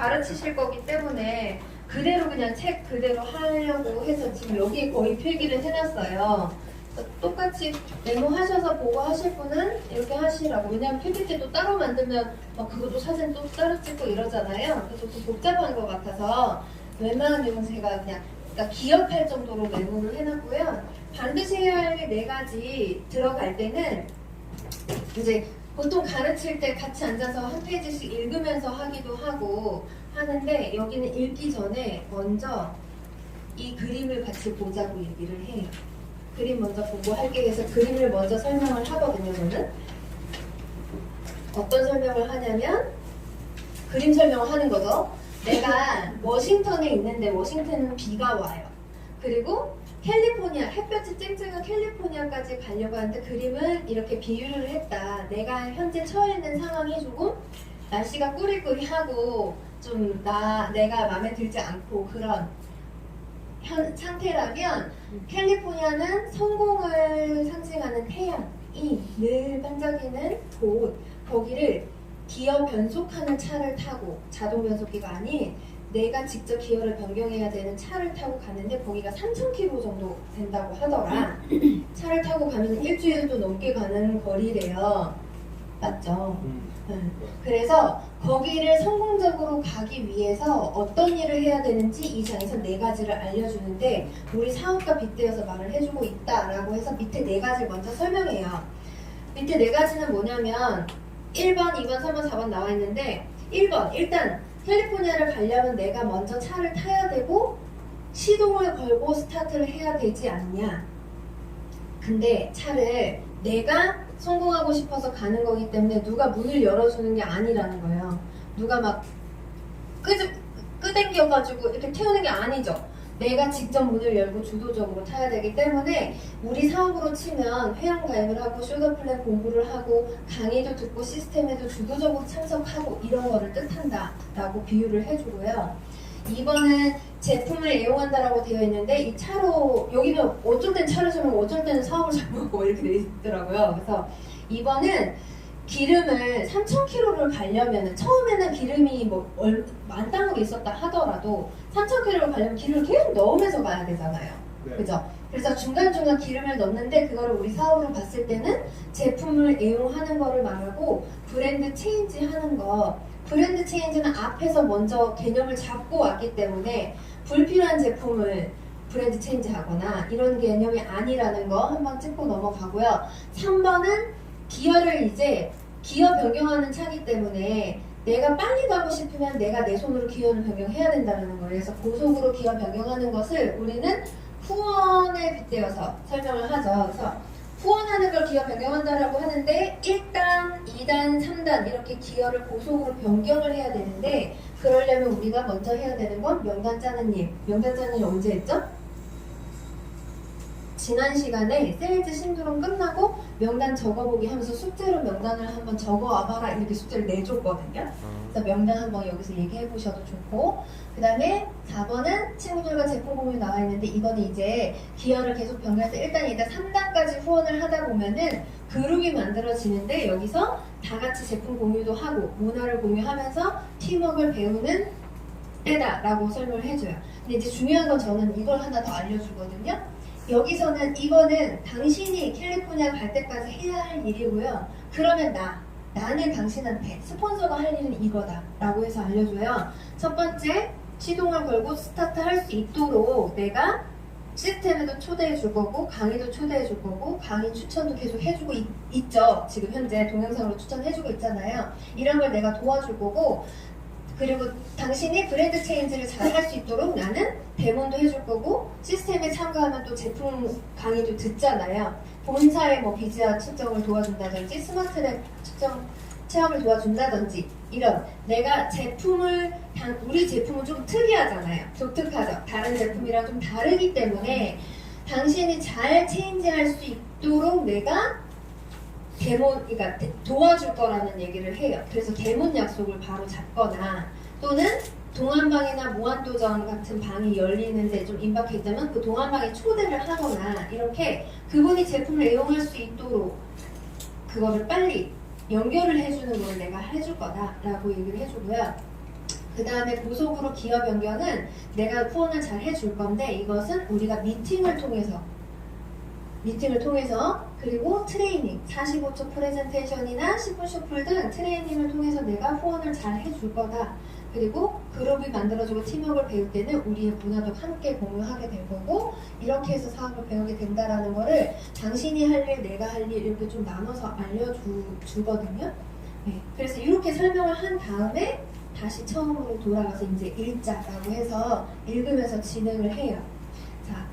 가르치실 거기 때문에 그대로 그냥 책 그대로 하려고 해서 지금 여기에 거의 필기를 해놨어요. 똑같이 메모하셔서 보고 하실 분은 이렇게 하시라고. 왜냐면 PPT도 따로 만들면 그것도 사진 또 따로 찍고 이러잖아요. 그래서 좀 복잡한 것 같아서 웬만한 내용 제가 그냥 그러니까 기억할 정도로 메모를 해놨고요. 반드시 해야 할 게 4가지 들어갈 때는 이제 보통 가르칠 때 같이 앉아서 한 페이지씩 읽으면서 하기도 하고 하는데 여기는 읽기 전에 먼저 이 그림을 같이 보자고 얘기를 해요. 그림 먼저 보고 할게 해서 그림을 먼저 설명을 하거든요. 저는 어떤 설명을 하냐면 그림 설명을 하는 거죠. 내가 워싱턴에 있는데 워싱턴은 비가 와요. 그리고 캘리포니아, 햇볕이 쨍쨍한 캘리포니아까지 가려고 하는데 그림은 이렇게 비유를 했다. 내가 현재 처해 있는 상황이 조금 날씨가 꾸리꾸리하고 좀 내가 마음에 들지 않고 그런 상태라면 캘리포니아는 성공을 상징하는 태양이 늘 반짝이는 곳, 거기를 기어 변속하는 차를 타고 자동 변속기가 아닌 내가 직접 기어를 변경해야 되는 차를 타고 가는데 거기가 3,000km 정도 된다고 하더라. 차를 타고 가면 일주일도 넘게 가는 거리래요. 맞죠? 그래서 거기를 성공적으로 가기 위해서 어떤 일을 해야 되는지 이 장에서 4가지를 알려주는데 우리 사업가 빗대어서 말을 해주고 있다라고 해서 밑에 4가지를 먼저 설명해요. 밑에 4가지는 뭐냐면 1번, 2번, 3번, 4번 나와 있는데 1번, 일단 캘리포니아를 가려면 내가 먼저 차를 타야 되고 시동을 걸고 스타트를 해야 되지 않냐. 근데 차를 내가 성공하고 싶어서 가는 거기 때문에 누가 문을 열어주는 게 아니라는 거예요. 누가 막 끄댕겨가지고 이렇게 태우는 게 아니죠. 내가 직접 문을 열고 주도적으로 타야 되기 때문에 우리 사업으로 치면 회원가입을 하고 쇼더플랜 공부를 하고 강의도 듣고 시스템에도 주도적으로 참석하고 이런 거를 뜻한다 라고 비유를 해주고요. 2번은 제품을 애용한다라고 되어 있는데 이 차로 여기는 어쩔 땐 차를 설명하고 어쩔 때는 사업을 설명하고 이렇게 되어 있더라고요. 그래서 2번은 기름을 3,000km를 가려면 처음에는 기름이 만땅으로 있었다 하더라도 3,000km를 가려면 기름을 계속 넣으면서 가야 되잖아요. 네. 그죠? 그래서 중간중간 기름을 넣는데 그거를 우리 사업으로 봤을 때는 제품을 애용하는 거를 말하고 브랜드 체인지 하는 거. 브랜드 체인지는 앞에서 먼저 개념을 잡고 왔기 때문에 불필요한 제품을 브랜드 체인지 하거나 이런 개념이 아니라는 거 한번 짚고 넘어가고요. 3번은 기어를 이제 기어 변경하는 차기 때문에 내가 빨리 가고 싶으면 내가 내 손으로 기어를 변경해야 된다는 거예요. 그래서 고속으로 기어 변경하는 것을 우리는 후원에 빗대어서 설명을 하죠. 그래서 후원하는 걸 기어 변경한다라고 하는데 1단, 2단, 3단 이렇게 기어를 고속으로 변경을 해야 되는데 그러려면 우리가 먼저 해야 되는 건 명단 짜는 일. 명단 짜는 일 언제 했죠? 지난 시간에 세일즈 신드롬 끝나고 명단 적어보기 하면서 숙제로 명단을 한번 적어와봐라 이렇게 숙제를 내줬거든요. 그래서 명단 한번 여기서 얘기해 보셔도 좋고 그 다음에 4번은 친구들과 제품 공유 나와 있는데 이거는 이제 기어를 계속 변경해서 일단 2단, 3단까지 후원을 하다 보면은 그룹이 만들어지는데 여기서 다 같이 제품 공유도 하고 문화를 공유하면서 팀워크를 배우는 때다라고 설명을 해줘요. 근데 이제 중요한 건 저는 이걸 하나 더 알려주거든요. 여기서는 이거는 당신이 캘리포니아 갈 때까지 해야 할 일이고요. 그러면 나는 당신한테 스폰서가 할 일은 이거다 라고 해서 알려줘요. 첫 번째, 시동을 걸고 스타트 할 수 있도록 내가 시스템에도 초대해 줄 거고 강의도 초대해 줄 거고 강의 추천도 계속 해주고 있죠. 지금 현재 동영상으로 추천해 주고 있잖아요. 이런 걸 내가 도와줄 거고 그리고 당신이 브랜드 체인지를 잘 할 수 있도록 나는 데모도 해줄 거고 시스템에 참가하면 또 제품 강의도 듣잖아요. 본사의 비즈아 측정을 도와준다든지 스마트랩 측정 체험을 도와준다든지 이런 내가 우리 제품은 좀 특이하잖아요. 독특하죠. 다른 제품이랑 좀 다르기 때문에 당신이 잘 체인지할 수 있도록 내가 그러니까 도와줄 거라는 얘기를 해요. 그래서 대문 약속을 바로 잡거나 또는 동안방이나 무한도전 같은 방이 열리는데 좀 임박해 있다면 그 동안방에 초대를 하거나 이렇게 그분이 제품을 애용할 수 있도록 그거를 빨리 연결을 해주는 걸 내가 해줄 거다라고 얘기를 해주고요. 그 다음에 고속으로 기업 변경은 내가 후원을 잘 해줄 건데 이것은 우리가 미팅을 통해서 그리고 트레이닝 45초 프레젠테이션이나 10분 슈플 등 트레이닝을 통해서 내가 후원을 잘 해줄 거다. 그리고 그룹이 만들어지고 팀워크를 배울 때는 우리의 문화도 함께 공유하게 될 거고 이렇게 해서 사업을 배우게 된다라는 거를 당신이 할 일, 내가 할 일 이렇게 좀 나눠서 알려주거든요. 네, 그래서 이렇게 설명을 한 다음에 다시 처음으로 돌아가서 이제 읽자라고 해서 읽으면서 진행을 해요. 자,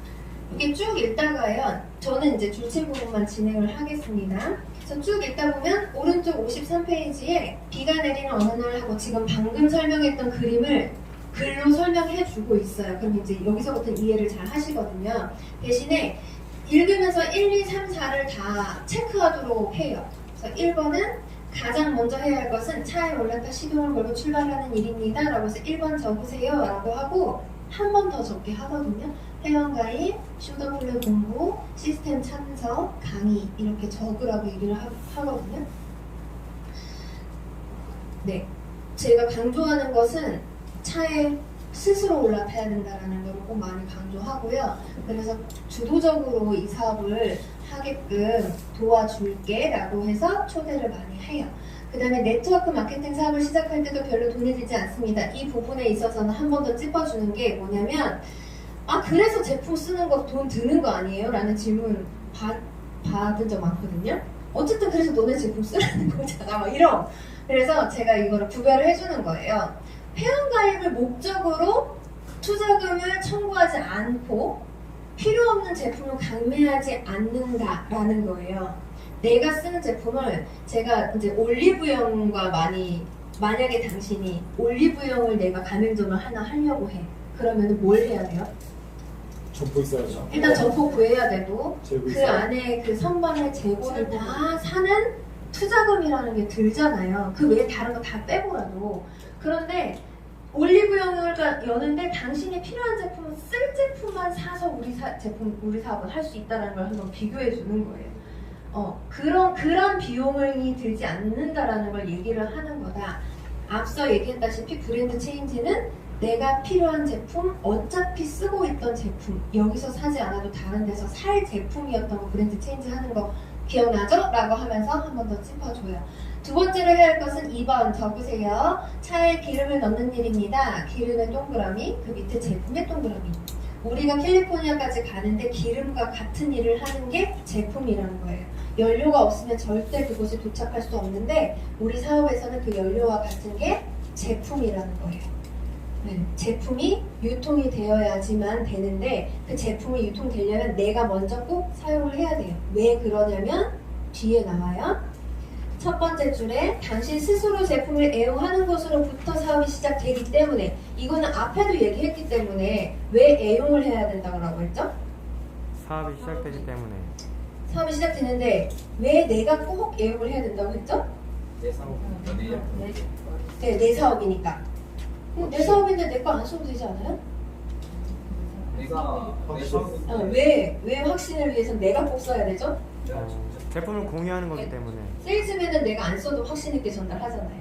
이렇게 쭉 읽다가요. 저는 이제 줄체 부분만 진행을 하겠습니다. 그래서 쭉 읽다 보면 오른쪽 53페이지에 비가 내리는 어느 날 하고 지금 방금 설명했던 그림을 글로 설명해 주고 있어요. 그럼 이제 여기서부터 이해를 잘 하시거든요. 대신에 읽으면서 1, 2, 3, 4를 다 체크하도록 해요. 그래서 1번은 가장 먼저 해야 할 것은 차에 올랐다 시동을 걸고 출발하는 일입니다. 라고 해서 1번 적으세요. 라고 하고 한 번 더 적게 하거든요. 회원가입, 슈더플레 공부, 시스템 참석, 강의 이렇게 적으라고 얘기를 하거든요. 네, 제가 강조하는 것은 차에 스스로 올라타야 된다는 걸 꼭 많이 강조하고요. 그래서 주도적으로 이 사업을 하게끔 도와줄게 라고 해서 초대를 많이 해요. 그 다음에 네트워크 마케팅 사업을 시작할 때도 별로 돈이 들지 않습니다. 이 부분에 있어서는 한 번 더 짚어주는 게 뭐냐면 그래서 제품 쓰는 거 돈 드는 거 아니에요? 라는 질문 받은 적 많거든요. 어쨌든 그래서 너네 제품 쓰라는 거잖아. 막 이런. 그래서 제가 이거를 구별을 해주는 거예요. 회원가입을 목적으로 투자금을 청구하지 않고 필요 없는 제품을 강매하지 않는다라는 거예요. 내가 쓰는 제품을 제가 이제 올리브영과 만약에 당신이 올리브영을 내가 가맹점을 하나 하려고 해. 그러면 뭘 해야 돼요? 점포 있어야죠. 일단 점포 구해야 되고 그 있어요. 안에 그 선반의 재고를 다 사는 투자금이라는 게 들잖아요. 그 외에 다른 거 다 빼고라도. 그런데 올리브영을 여는데 당신이 필요한 제품은 쓸 제품만 사서 우리 사업을 할 수 있다는 걸 한번 비교해 주는 거예요. 그런 비용이 들지 않는다라는 걸 얘기를 하는 거다. 앞서 얘기했다시피 브랜드 체인지는 내가 필요한 제품, 어차피 쓰고 있던 제품, 여기서 사지 않아도 다른 데서 살 제품이었던 거 브랜드 체인지 하는 거 기억나죠? 라고 하면서 한 번 더 짚어줘요. 두 번째로 해야 할 것은 2번 적으세요. 차에 기름을 넣는 일입니다. 기름의 동그라미, 그 밑에 제품의 동그라미. 우리가 캘리포니아까지 가는데 기름과 같은 일을 하는 게 제품이라는 거예요. 연료가 없으면 절대 그곳에 도착할 수 없는데 우리 사업에서는 그 연료와 같은 게 제품이라는 거예요. 네, 제품이 유통이 되어야지만 되는데 그 제품이 유통되려면 내가 먼저 꼭 사용을 해야 돼요. 왜 그러냐면 뒤에 나와요. 첫 번째 줄에 당신 스스로 제품을 애용하는 것으로부터 사업이 시작되기 때문에 이거는 앞에도 얘기했기 때문에 왜 애용을 해야 된다고 했죠? 사업이 시작되기 때문에. 사업이 시작되는데 왜 내가 꼭 애용을 해야 된다고 했죠? 내 사업, 네, 내 사업이니까. 내 사업인데 내 거 안 써도 되지 않아요? 내가 내 사업, 왜 확신을 위해서 내가 꼭 써야 되죠? 제품을 공유하는 거기 때문에. 세일즈맨은 내가 안 써도 확신 있게 전달하잖아요.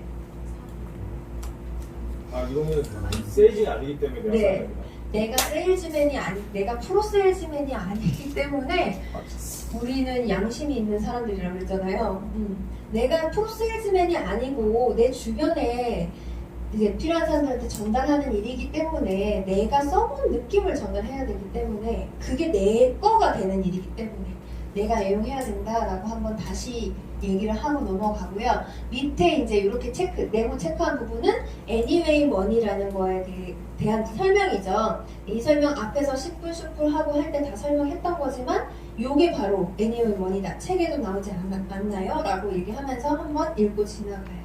이거는 세일즈가 아니기 때문에 내가 네. 써야 됩니다. 내가 세일즈맨이 내가 프로 세일즈맨이 아니기 때문에 우리는 양심이 있는 사람들이라고 그랬잖아요. 내가 프로 세일즈맨이 아니고 내 주변에 이제 필요한 사람들한테 전달하는 일이기 때문에 내가 써본 느낌을 전달해야 되기 때문에 그게 내 거가 되는 일이기 때문에 내가 애용해야 된다라고 한번 다시 얘기를 하고 넘어가고요. 밑에 이제 이렇게 네모 체크한 부분은 Anyway Money라는 거에 대한 설명이죠. 이 설명 앞에서 10분 슈플 하고 할 때 다 설명했던 거지만 이게 바로 Anyway Money다. 책에도 나오지 않나요? 라고 얘기하면서 한번 읽고 지나가요.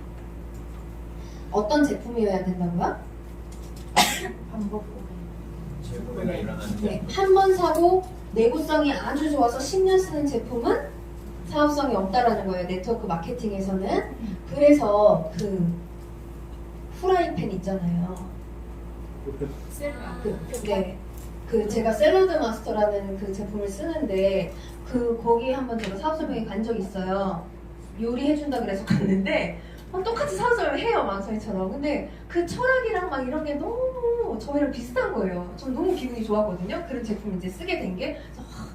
어떤 제품이어야 된다고요? 제품에 일어나는 네, 한 번 사고 내구성이 아주 좋아서 10년 쓰는 제품은 사업성이 없다라는 거예요. 네트워크 마케팅에서는. 그래서 그 후라이팬 있잖아요. 제가 샐러드 마스터라는 그 제품을 쓰는데 거기 한번 제가 사업 설명회 간 적이 있어요. 요리해준다 그래서 갔는데 똑같이 사서 해요, 만사이처럼. 근데 그 철학이랑 막 이런 게 너무 저희랑 비슷한 거예요. 전 너무 기분이 좋았거든요. 그런 제품 이제 쓰게 된 게.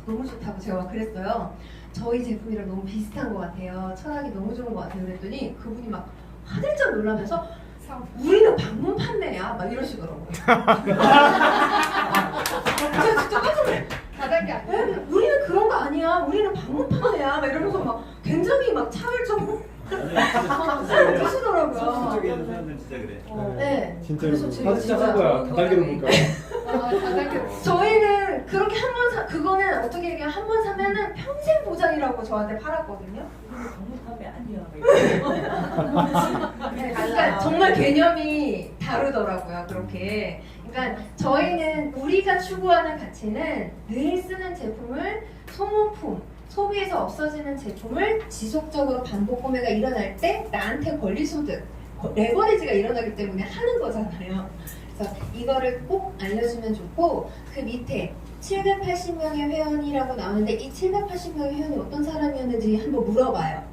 너무 좋다고 제가 막 그랬어요. 저희 제품이랑 너무 비슷한 것 같아요. 철학이 너무 좋은 것 같아요. 그랬더니 그분이 막 화들짝 놀라면서 우리는 방문 판매야 막 이러시더라고요. 제가 진짜 깜짝 놀랐어요. 다단계 아니야? 우리는 그런 거 아니야. 우리는 방문 판매야 막 이러면서 막 굉장히 막 차별적으로 하시더라고요. 쪽에 있는 사람들은 진짜 그래. 네. 진짜로 그래서 제가 사진 찍은 거야. 다단계로 볼까? 다단계. 저희는 그렇게 한 번 사, 그거는 어떻게 얘기하면 한 번 사면은 평생 보장이라고 저한테 팔았거든요. 방문 판매 아니야. 네, 그러니까 정말 개념이 다르더라고요. 그렇게. 그러니까 저희는 우리가 추구하는 가치는 늘 쓰는 제품을 소모품, 소비에서 없어지는 제품을 지속적으로 반복 구매가 일어날 때 나한테 권리소득, 레버리지가 일어나기 때문에 하는 거잖아요. 그래서 이거를 꼭 알려주면 좋고, 그 밑에 780명의 회원이라고 나오는데 이 780명의 회원이 어떤 사람이었는지 한번 물어봐요.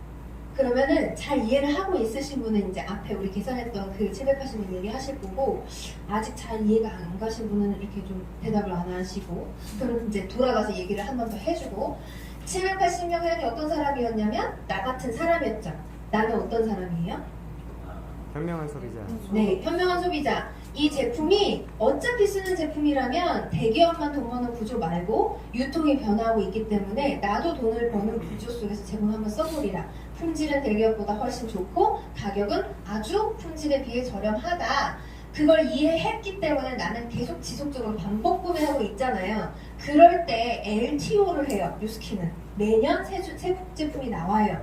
그러면은 잘 이해를 하고 있으신 분은 이제 앞에 우리 계산했던 그 780명 얘기하실 거고, 아직 잘 이해가 안 가신 분은 이렇게 좀 대답을 안 하시고, 그럼 이제 돌아가서 얘기를 한 번 더 해주고, 780명 회원이 어떤 사람이었냐면 나 같은 사람이었죠. 나는 어떤 사람이에요? 현명한 소비자. 네, 현명한 소비자. 이 제품이 어차피 쓰는 제품이라면 대기업만 돈 버는 구조 말고 유통이 변화하고 있기 때문에 나도 돈을 버는 구조 속에서 제품 한번 써보리라. 품질은 대기업보다 훨씬 좋고 가격은 아주 품질에 비해 저렴하다. 그걸 이해했기 때문에 나는 계속 지속적으로 반복 구매하고 있잖아요. 그럴 때 LTO를 해요. 뉴스키는 매년 새 제품이 나와요.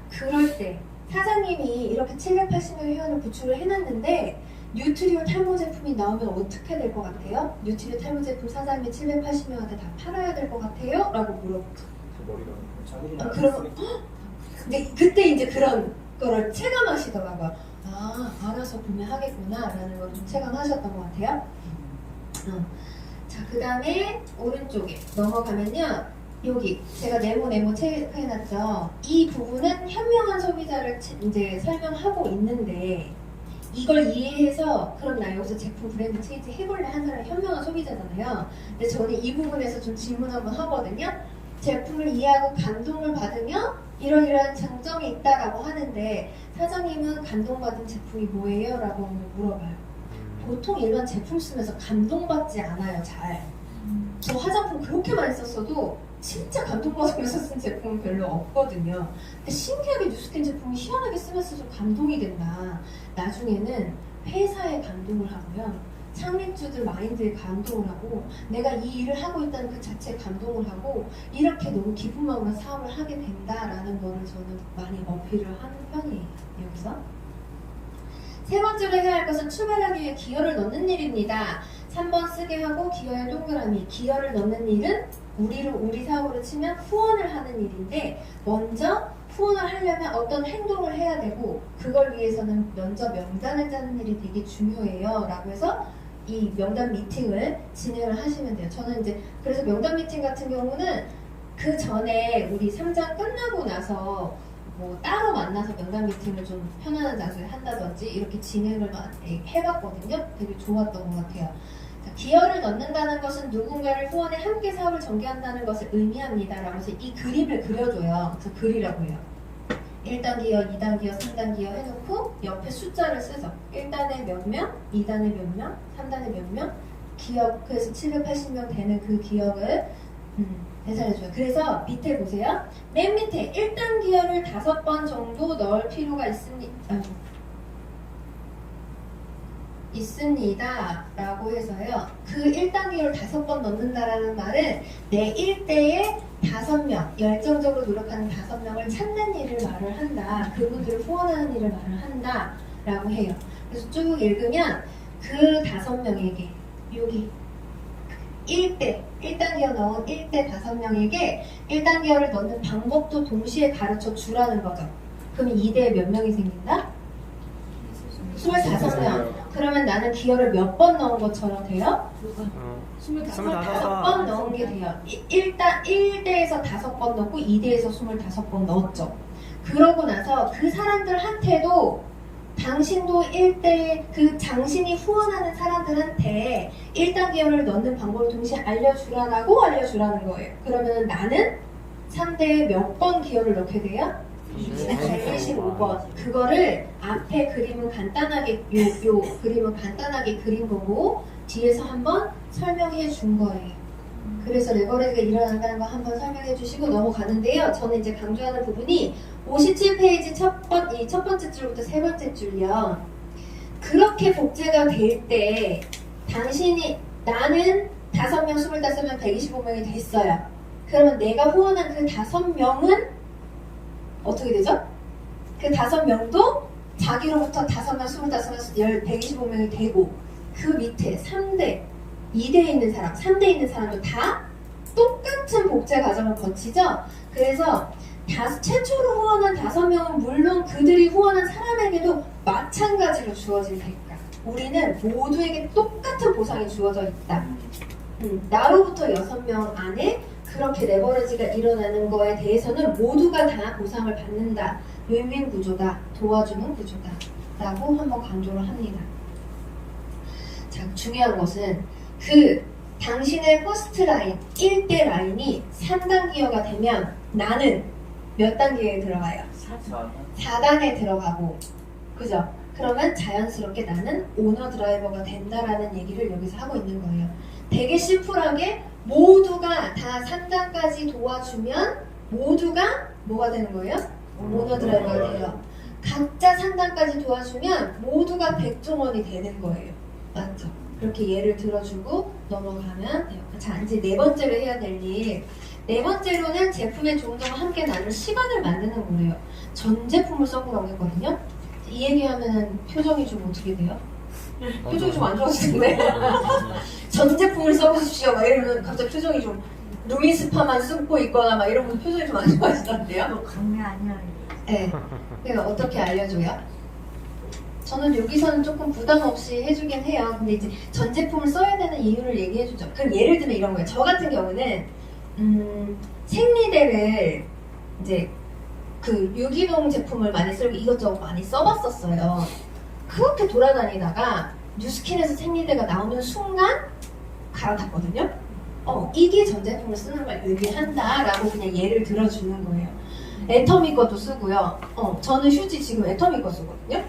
그럴 때 사장님이 이렇게 780명 회원을 구축을 해놨는데 뉴트리올 탈모 제품이 나오면 어떻게 될 것 같아요? 뉴트리올 탈모 제품 사장님이 780명한테 다 팔아야 될 것 같아요? 라고 물어보죠. 저 머리가. 그럼 근데 그때 이제 그런 거를 체감하시더라고요. 아, 알아서 구매하겠구나 라는 걸 좀 체감하셨던 것 같아요. 자, 그 다음에 오른쪽에 넘어가면요. 여기 제가 네모 체크해놨죠. 이 부분은 현명한 소비자를 이제 설명하고 있는데 이걸 이해해서 그럼 나 여기서 제품 브랜드 체인지 해볼래 한 사람이 현명한 소비자잖아요. 근데 저는 이 부분에서 좀 질문 한번 하거든요. 제품을 이해하고 감동을 받으며 이러이러한 장점이 있다라고 하는데 사장님은 감동받은 제품이 뭐예요? 라고 물어봐요. 보통 일반 제품 쓰면서 감동받지 않아요. 잘. 저 화장품 그렇게 많이 썼어도 진짜 감동받으면서 쓴 제품은 별로 없거든요. 근데 신기하게 뉴스킨 제품이 희한하게 쓰면서 좀 감동이 된다. 나중에는 회사에 감동을 하고요. 창립주들 마인드에 감동을 하고 내가 이 일을 하고 있다는 그 자체에 감동을 하고 이렇게 너무 기쁜 마음으로 사업을 하게 된다라는 거를 저는 많이 어필을 하는 편이에요. 여기서 세 번째로 해야 할 것은 출발하기 위해 기여를 넣는 일입니다. 3번 쓰게 하고 기여의 동그라미. 기여를 넣는 일은 우리 사업으로 치면 후원을 하는 일인데 먼저 후원을 하려면 어떤 행동을 해야 되고 그걸 위해서는 먼저 명단을 짜는 일이 되게 중요해요. 라고 해서 이 명단 미팅을 진행을 하시면 돼요. 저는 이제 그래서 명단 미팅 같은 경우는 그 전에 우리 3장 끝나고 나서 뭐 따로 만나서 명단 미팅을 좀 편안한 장소에 한다든지 이렇게 진행을 해봤거든요. 되게 좋았던 것 같아요. 자, 기여를 넣는다는 것은 누군가를 후원해 함께 사업을 전개한다는 것을 의미합니다. 라고 해서 이 그림을 그려줘요. 그래서 그리라고 해요. 1단 기여, 2단 기여, 3단 기여 해놓고 옆에 숫자를 쓰죠. 1단에 몇 명, 2단에 몇 명, 3단에 몇 명, 기억, 그래서 780명 되는 그 기억을 계산해줘요. 그래서 밑에 보세요. 맨 밑에 1단 기여를 5번 정도 넣을 필요가 있습니다. 라고 해서요. 그 1단 기여를 5번 넣는다라는 말은 내 일대에 5명, 열정적으로 노력하는 5명을 찾는 일을 말을 한다. 그분들을 후원하는 일을 말을 한다. 라고 해요. 그래서 쭉 읽으면 그 5명에게 여기 1단 기여 넣은 1대 5명에게 1단 기여를 넣는 방법도 동시에 가르쳐 주라는 거죠. 그럼 2대에 몇 명이 생긴다? 25명. 그러면 나는 기여를 몇 번 넣은 것처럼 돼요? 25번 넣은 게 돼요. 1대에서 5번 넣고 2대에서 25번 넣었죠. 그러고 나서 그 사람들한테도 당신도 1대 그 당신이 후원하는 사람들한테 1단계를 넣는 방법을 동시에 알려주라라고 알려주라는 거예요. 그러면 나는 3대에 몇 번 기여를 넣게 돼요? 125번. 그거를 앞에 그림은 간단하게 요 그림은 간단하게 그린 거고 뒤에서 한번 설명해 준 거예요. 그래서 레버리지가 일어난다는 거 한번 설명해 주시고 넘어가는데요. 저는 이제 강조하는 부분이 57페이지 첫 번째 줄부터 세 번째 줄이요. 그렇게 복제가 될 때 당신이 나는 5명, 25명, 125명이 됐어요. 그러면 내가 후원한 그 5명은 어떻게 되죠? 그 5명도 자기로부터 5명, 25명, 125명이 되고 그 밑에 3대, 2대에 있는 사람, 3대에 있는 사람도 다 똑같은 복제 과정을 거치죠? 그래서 최초로 후원한 5명은 물론 그들이 후원한 사람에게도 마찬가지로 주어질 테니까 우리는 모두에게 똑같은 보상이 주어져 있다. 나로부터 6명 안에 그렇게 레버리지가 일어나는 거에 대해서는 모두가 다 보상을 받는다. 윈윈 구조다. 도와주는 구조다. 라고 한번 강조를 합니다. 자, 중요한 것은 그 당신의 퍼스트 라인, 1대 라인이 3단 기여가 되면 나는 몇 단계에 들어가요? 4단에 들어가고 그죠? 그러면 자연스럽게 나는 오너 드라이버가 된다라는 얘기를 여기서 하고 있는 거예요. 되게 심플하게 모두가 다 3단까지 도와주면 모두가 뭐가 되는 거예요? 오너 드라이버가 돼요. 각자 3단까지 도와주면 모두가 백종원이 되는 거예요. 맞죠? 그렇게 예를 들어주고 넘어가면 돼요. 자, 이제 네 번째로 해야 될 일. 네 번째로는 제품의 좋은 점을 함께 나눌 시간을 만드는 거예요. 전 제품을 써보라고 했거든요. 이 얘기하면 표정이 좀 어떻게 돼요? 표정이 좀 안 좋아지는데? 전 제품을 써보십시오. 막 이러면 갑자기 표정이 좀 루미스파만 쓰고 있거나 막 이러면 표정이 좀 안 좋아지던데요? 강매 아니야. 네. 내가 어떻게 알려줘요? 저는 여기서는 조금 부담 없이 해주긴 해요. 근데 이제 전 제품을 써야 되는 이유를 얘기해주죠. 그럼 예를 들면 이런 거예요. 저 같은 경우는 생리대를 이제 그 유기농 제품을 많이 쓰고 이것저것 많이 써봤었어요. 그렇게 돌아다니다가 뉴스킨에서 생리대가 나오는 순간 갈아탔거든요. 이게 전 제품을 쓰는 걸 의미한다라고 그냥 예를 들어주는 거예요. 애터미 것도 쓰고요. 저는 휴지 지금 애터미 거 쓰거든요.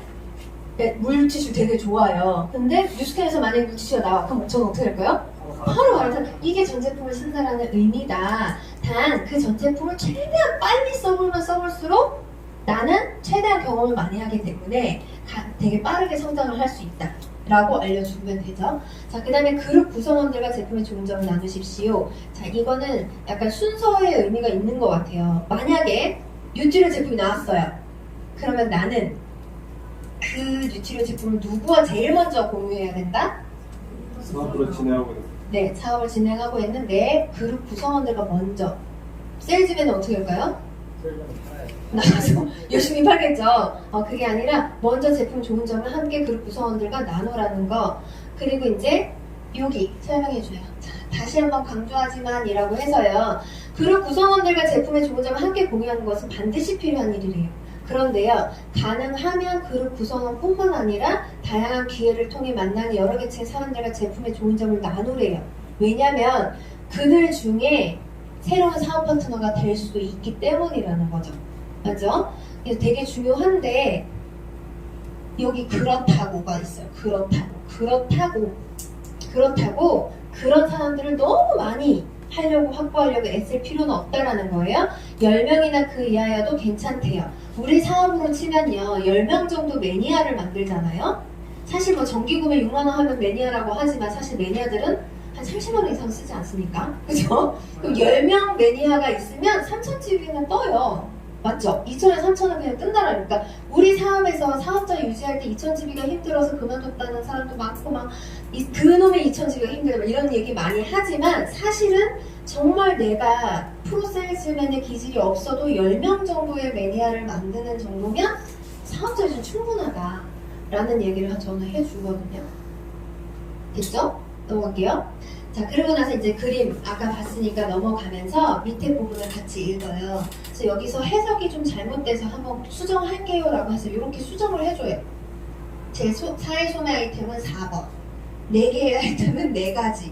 물티슈 되게 좋아요. 근데 뉴스캔에서 만약에 물티슈가 나와. 그럼 저는 어떻게 할까요? 바로 말해서 이게 전 제품을 쓴다라는 의미다. 단 그 전 제품을 최대한 빨리 써보면 써볼수록 나는 최대한 경험을 많이 하기 때문에 되게 빠르게 성장을 할 수 있다. 라고 알려주면 되죠. 자, 그 다음에 그룹 구성원들과 제품의 좋은 점을 나누십시오. 자, 이거는 약간 순서의 의미가 있는 것 같아요. 만약에 뉴트리오 제품이 나왔어요. 그러면 나는 그 뉴트리오 제품을 누구와 제일 먼저 공유해야 된다? 사업으로 진행하고 있는 네, 사업을 진행하고 있는데 그룹 구성원들과 먼저 세일즈맨은 어떻게 할까요? 나가서 열심히 팔겠죠. 그게 아니라 먼저 제품 좋은 점을 함께 그룹 구성원들과 나누라는 거. 그리고 이제 여기 설명해줘요. 자, 다시 한번 강조하지만 이라고 해서요. 그룹 구성원들과 제품의 좋은 점을 함께 공유하는 것은 반드시 필요한 일이래요. 그런데요, 가능하면 그룹 구성원뿐만 아니라 다양한 기회를 통해 만나는 여러 계층의 사람들과 제품의 좋은 점을 나누래요. 왜냐면 그들 중에 새로운 사업 파트너가 될 수도 있기 때문이라는 거죠. 맞죠? 그래서 되게 중요한데 여기 그렇다고가 있어요. 그렇다고 그런 사람들을 너무 많이 확보하려고 애쓸 필요는 없다라는 거예요. 10명이나 그 이하여도 괜찮대요. 우리 사업으로 치면요, 10명 정도 매니아를 만들잖아요. 사실 뭐 정기구매 6만원 하면 매니아라고 하지만 사실 매니아들은 한 30만원 이상 쓰지 않습니까? 그죠? 그럼 10명 매니아가 있으면 3,000집이면 떠요. 맞죠? 2,000원, 3,000원 그냥 뜬다라니까. 우리 사업에서 사업자 유지할 때 2,000집이가 힘들어서 그만뒀다는 사람도 많고 막 그놈의 2,000집이가 힘들다 이런 얘기 많이 하지만 사실은 정말 내가 프로세일즈맨의 기질이 없어도 10명 정도의 매니아를 만드는 정도면 사업자 유지는 충분하다라는 얘기를 저는 해주거든요. 됐죠? 넘어갈게요. 자, 그러고 나서 이제 그림 아까 봤으니까 넘어가면서 밑에 부분을 같이 읽어요. 그래서 여기서 해석이 좀 잘못돼서 한번 수정할게요 라고 해서 이렇게 수정을 해줘요. 제 사회 소매 아이템은 4번. 4개의 아이템은 4가지.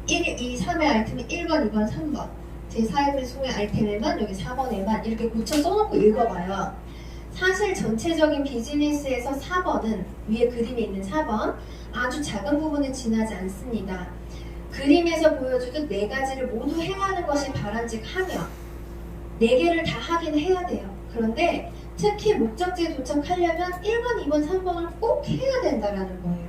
2, 3의 아이템은 1번, 2번, 3번. 제 사회 소매 아이템에만 여기 4번에만 이렇게 굳혀 써놓고 읽어봐요. 사실 전체적인 비즈니스에서 4번은 위에 그림에 있는 4번 아주 작은 부분을 지나지 않습니다. 그림에서 보여주듯 4가지를 모두 행하는 것이 바람직하며 4개를 다 하긴 해야 돼요. 그런데 특히 목적지에 도착하려면 1번, 2번, 3번을 꼭 해야 된다는 거예요.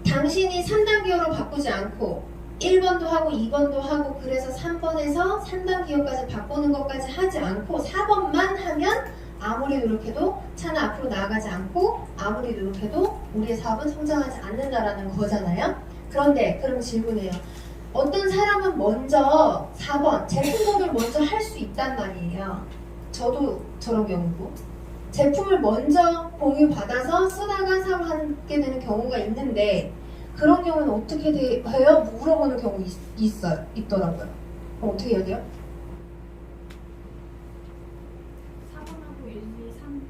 당신이 3단 기어로 바꾸지 않고 1번도 하고 2번도 하고 그래서 3번에서 3단 기어까지 바꾸는 것까지 하지 않고 4번만 하면 아무리 노력해도 차는 앞으로 나아가지 않고 아무리 노력해도 우리의 사업은 성장하지 않는다라는 거잖아요. 그런데 그럼 질문이에요. 어떤 사람은 먼저 4번 제품을 먼저 할 수 있단 말이에요. 저도 저런 경우고 제품을 먼저 공유받아서 쓰다가 사용하게 되는 경우가 있는데 그런 경우는 어떻게 해요? 물어보는 경우 있더라고요. 어떻게 해야 돼요? 4번하고 1, 2, 3.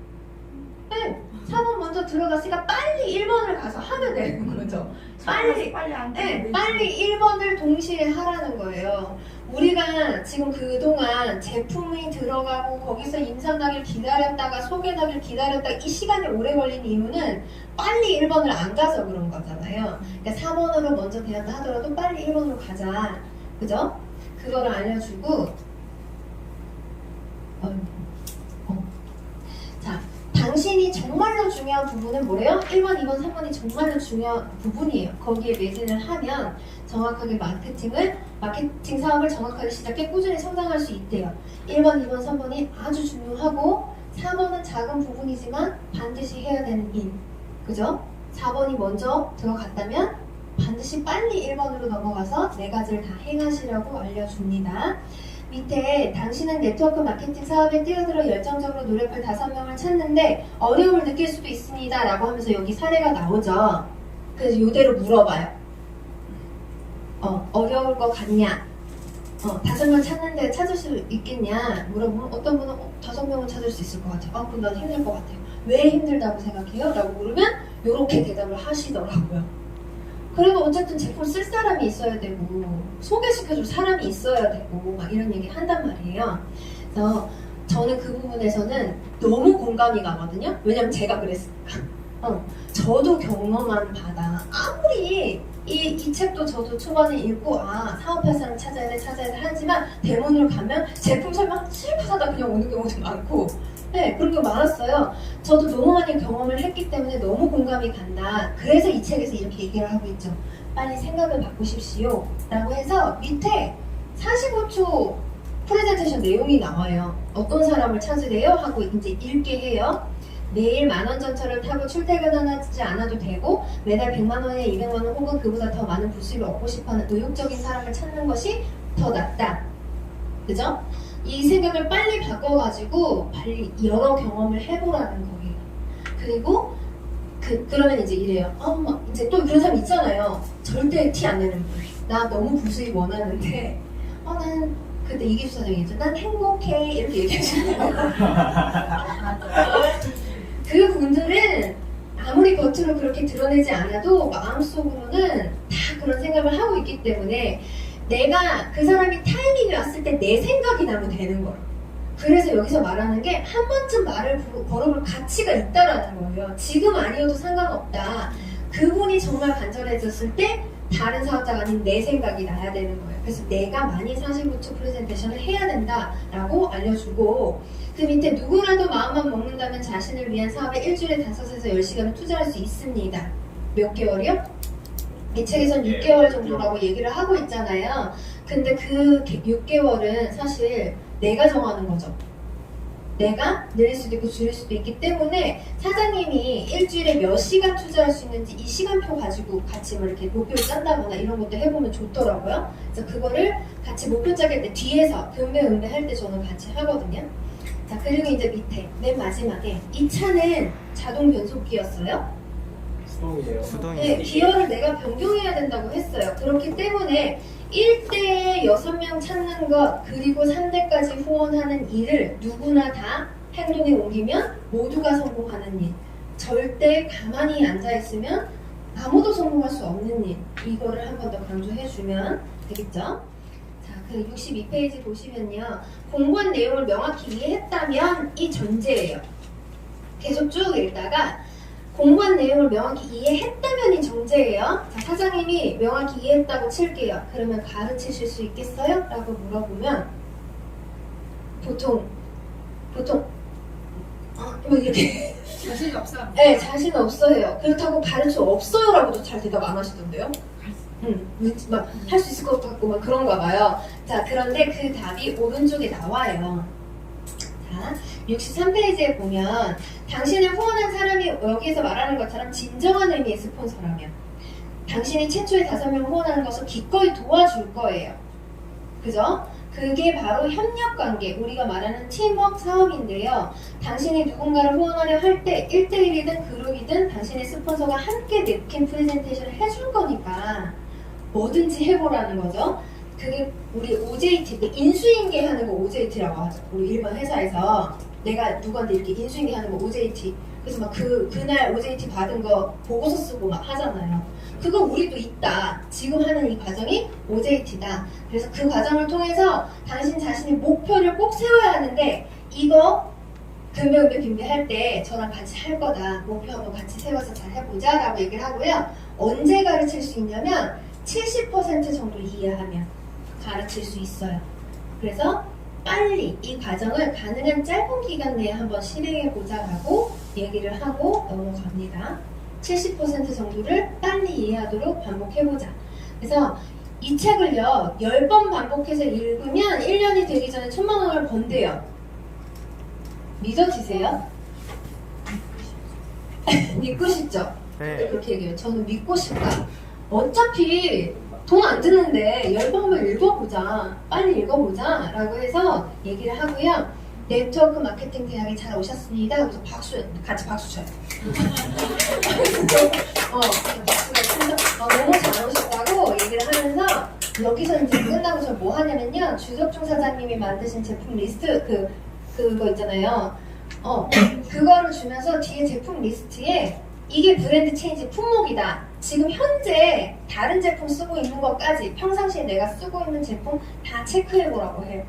네, 4번 먼저 들어갔으니까 빨리 1번을 가서 하면 되는 거죠. 빨리 안 네, 빨리 1번을 동시에 하라는 거예요. 우리가 지금 그동안 제품이 들어가고 거기서 임상나길 기다렸다가 소개나길 기다렸다가 이 시간이 오래 걸린 이유는 빨리 1번을 안 가서 그런 거잖아요. 그러니까 4번으로 먼저 대한다 하더라도 빨리 1번으로 가자. 그죠? 그거를 알려주고 자, 당신이 정말로 중요한 부분은 뭐래요? 1번, 2번, 3번이 정말로 중요한 부분이에요. 거기에 매진을 하면 정확하게 마케팅 사업을 정확하게 시작해 꾸준히 성장할 수 있대요. 1번, 2번, 3번이 아주 중요하고 4번은 작은 부분이지만 반드시 해야 되는 일. 그죠? 4번이 먼저 들어갔다면 반드시 빨리 1번으로 넘어가서 4가지를 다 행하시라고 알려줍니다. 밑에 당신은 네트워크 마케팅 사업에 뛰어들어 열정적으로 노력할 5명을 찾는데 어려움을 느낄 수도 있습니다 라고 하면서 여기 사례가 나오죠. 그래서 이대로 물어봐요. 어려울 것 같냐? 5명 찾는데 찾을 수 있겠냐? 물어보면 어떤 분은 5명은 찾을 수 있을 것 같아요. 그럼 난 힘들 것 같아요. 왜 힘들다고 생각해요? 라고 물으면 이렇게 대답을 하시더라고요. 그래도 어쨌든 제품 쓸 사람이 있어야 되고 소개시켜줄 사람이 있어야 되고 막 이런 얘기 한단 말이에요. 그래서 저는 그 부분에서는 너무 공감이 가거든요. 왜냐면 제가 그랬으니까. 저도 경험한 바다. 아무리 이 책도 저도 초반에 읽고 사업할 사람 찾아야 돼 하지만 대문으로 가면 제품 설명 실컷하다 그냥 오는 경우도 많고 네, 그런 게 많았어요. 저도 너무 많이 경험을 했기 때문에 너무 공감이 간다. 그래서 이 책에서 이렇게 얘기를 하고 있죠. 빨리 생각을 바꾸십시오 라고 해서 밑에 45초 프레젠테이션 내용이 나와요. 어떤 사람을 찾으래요? 하고 이제 읽게 해요. 매일 10,000원 전철을 타고 출퇴근하지 않아도 되고 매달 100만원에 200만원 혹은 그보다 더 많은 부수입을 얻고 싶어하는 의욕적인 사람을 찾는 것이 더 낫다. 그죠? 이 생각을 빨리 바꿔가지고 빨리 여러 경험을 해보라는 거예요. 그리고 그러면 이제 이래요. 이제 또 그런 사람 있잖아요. 절대 티 안 내는 분. 나 너무 부수입 원하는데 난 그때 이기수 사장이죠. 난 행복해 이렇게 얘기하시는 거예요. 그 분들은 아무리 겉으로 그렇게 드러내지 않아도 마음속으로는 다 그런 생각을 하고 있기 때문에 내가 그 사람이 타이밍이 왔을 때 내 생각이 나면 되는 거예요. 그래서 여기서 말하는 게 한 번쯤 말을 걸어볼 가치가 있다라는 거예요. 지금 아니어도 상관없다. 그분이 정말 간절해졌을 때 다른 사업자가 아닌 내 생각이 나야 되는 거예요. 그래서 내가 많이 49초 프레젠테이션을 해야 된다라고 알려주고 그 밑에 누구라도 마음만 먹는다면 자신을 위한 사업에 일주일에 5에서 10시간을 투자할 수 있습니다. 몇 개월이요? 이 책에선 6개월 정도라고 얘기를 하고 있잖아요. 근데 그 6개월은 사실 내가 정하는 거죠. 내가 늘릴 수도 있고 줄일 수도 있기 때문에 사장님이 일주일에 몇 시간 투자할 수 있는지 이 시간표 가지고 같이 뭐 이렇게 목표를 짠다거나 이런 것도 해보면 좋더라고요. 그래서 그거를 같이 목표 짜길 때 뒤에서 음배 할 때 저는 같이 하거든요. 자, 그리고 이제 밑에 맨 마지막에 이 차는 자동 변속기였어요. 수동이에요. 수동이에요. 네, 기어를 내가 변경해야 된다고 했어요. 그렇기 때문에 1대에 6명 찾는 것 그리고 3대까지 후원하는 일을 누구나 다 행동에 옮기면 모두가 성공하는 일. 절대 가만히 앉아있으면 아무도 성공할 수 없는 일. 이거를 한 번 더 강조해주면 되겠죠? 자, 그 62페이지 보시면요. 공부한 내용을 명확히 이해했다면 이 전제예요. 계속 쭉 읽다가 공부한 내용을 명확히 이해했다면이 정제예요. 자, 사장님이 명확히 이해했다고 칠게요. 그러면 가르치실 수 있겠어요? 라고 물어보면 보통 뭐 이렇게 자신이 없어요. 네, 자신 없어요. 그렇다고 가르쳐 없어요라고도 잘 대답 안 하시던데요? 왠지 막 할 수 있을 것 같고 막 그런가 봐요. 자, 그런데 그 답이 오른쪽에 나와요. 자, 63페이지에 보면 당신을 후원한 사람이 여기에서 말하는 것처럼 진정한 의미의 스폰서라면 당신이 최초의 5명 후원하는 것을 기꺼이 도와줄 거예요. 그죠? 그게 바로 협력관계, 우리가 말하는 팀워크 사업인데요. 당신이 누군가를 후원하려 할 때 1대1이든 그룹이든 당신의 스폰서가 함께 냅킨 프레젠테이션을 해줄 거니까 뭐든지 해보라는 거죠. 그게 우리 OJT, 인수인계 하는 거 OJT라고 하죠. 우리 일반 회사에서 내가 누구한테 이렇게 인수인계 하는 거 OJT. 그래서 막 그날 OJT 받은 거 보고서 쓰고 막 하잖아요. 그거 우리도 있다. 지금 하는 이 과정이 OJT다. 그래서 그 과정을 통해서 당신 자신의 목표를 꼭 세워야 하는데 이거 금배 준비할 때 저랑 같이 할 거다. 목표 한번 같이 세워서 잘 해보자 라고 얘기를 하고요. 언제 가르칠 수 있냐면 70% 정도 이해하면 가르칠 수 있어요. 그래서 빨리 이 과정을 가능한 짧은 기간 내에 한번 실행해보자라고 얘기를 하고 넘어갑니다. 70% 정도를 빨리 이해하도록 반복해보자. 그래서 이 책을요 10번 반복해서 읽으면 1년이 되기 전에 1000만 원을 번대요. 믿어지세요? 믿고 싶죠? 네. 그렇게 얘기해요. 저는 믿고 싶다. 어차피 돈 안 드는데 10번만 읽어보자. 빨리 읽어보자. 라고 해서 얘기를 하고요. 네트워크 마케팅 대학에 잘 오셨습니다. 그래서 같이 박수 쳐요. 너무 잘 오셨다고 얘기를 하면서 여기서 이제 끝나고서 뭐 하냐면요. 주석중 사장님이 만드신 제품 리스트 그거 있잖아요. 그거를 주면서 뒤에 제품 리스트에 이게 브랜드 체인지 품목이다. 지금 현재 다른 제품 쓰고 있는 것까지 평상시에 내가 쓰고 있는 제품 다 체크해보라고 해요.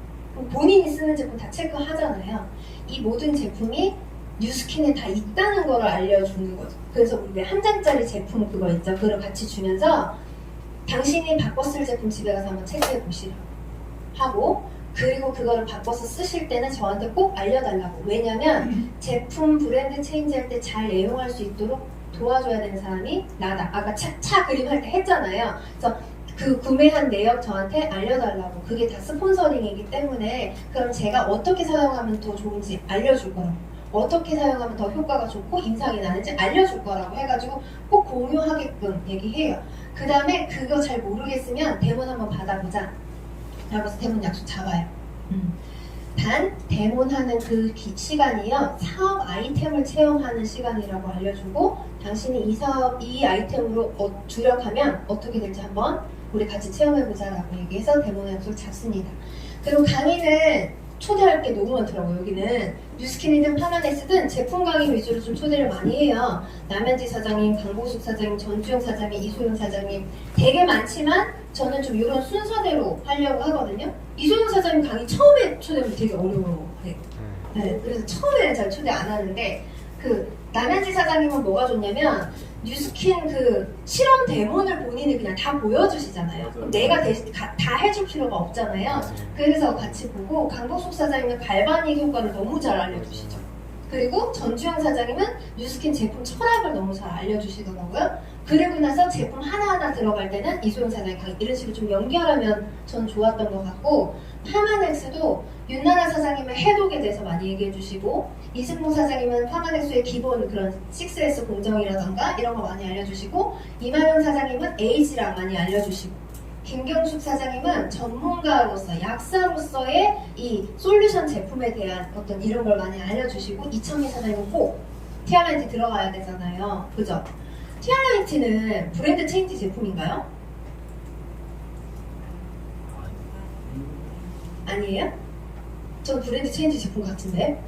본인이 쓰는 제품 다 체크하잖아요. 이 모든 제품이 뉴스킨에 다 있다는 걸 알려주는 거죠. 그래서 우리 한 장짜리 제품 그거 있죠. 그걸 같이 주면서 당신이 바꿔 쓸 제품 집에 가서 한번 체크해 보시라고 하고 그리고 그거를 바꿔서 쓰실 때는 저한테 꼭 알려달라고. 왜냐면 제품 브랜드 체인지 할 때 잘 애용할 수 있도록 도와줘야 되는 사람이 나다. 아까 차 그림 할 때 했잖아요. 그래서 그 구매한 내역 저한테 알려달라고. 그게 다 스폰서링이기 때문에 그럼 제가 어떻게 사용하면 더 좋은지 알려줄 거라고. 어떻게 사용하면 더 효과가 좋고 인상이 나는지 알려줄 거라고 해가지고 꼭 공유하게끔 얘기해요. 그 다음에 그거 잘 모르겠으면 데몬 한번 받아보자 라고 해서 데몬 약속 잡아요. 단 데몬하는 그 시간이요 사업 아이템을 체험하는 시간이라고 알려주고 당신이 이 아이템으로 주력하면 어떻게 될지 한번 우리 같이 체험해보자 라고 얘기해서 데몬 약속을 잡습니다. 그리고 강의는 초대할 게 너무 많더라고요. 여기는 뉴스킨이든 파마넥스든 제품 강의 위주로 좀 초대를 많이 해요. 남현지 사장님, 강보숙 사장님, 전주영 사장님, 이소영 사장님 되게 많지만 저는 좀 이런 순서대로 하려고 하거든요. 이소영 사장님 강의 처음에 초대하면 되게 어려워요. 네, 그래서 처음에는 잘 초대 안 하는데 남현지 사장님은 뭐가 좋냐면 뉴스킨 실험 데모를 본인이 그냥 다 보여주시잖아요. 그럼 내가 대신 다 해줄 필요가 없잖아요. 그래서 같이 보고 강복숙 사장님은 갈바닉 효과를 너무 잘 알려주시죠. 그리고 전주영 사장님은 뉴스킨 제품 철학을 너무 잘 알려주시더라고요. 그리고 나서 제품 하나하나 들어갈 때는 이소영 사장님 강의 이런 식으로 좀 연결하면 전 좋았던 것 같고 파마넥스도 윤나라 사장님은 해독에 대해서 많이 얘기해 주시고 이승봉 사장님은 파마넥스의 기본 그런 6S 공정이라던가 이런 거 많이 알려주시고 이마영 사장님은 에이지랑 많이 알려주시고 김경숙 사장님은 전문가로서 약사로서의 이 솔루션 제품에 대한 어떤 이런 걸 많이 알려주시고 이창미 사장님은 꼭 티알라이트 들어가야 되잖아요. 그죠? 티알라이트는 브랜드 체인지 제품인가요? 아니에요? 전 브랜드 체인지 제품 같은데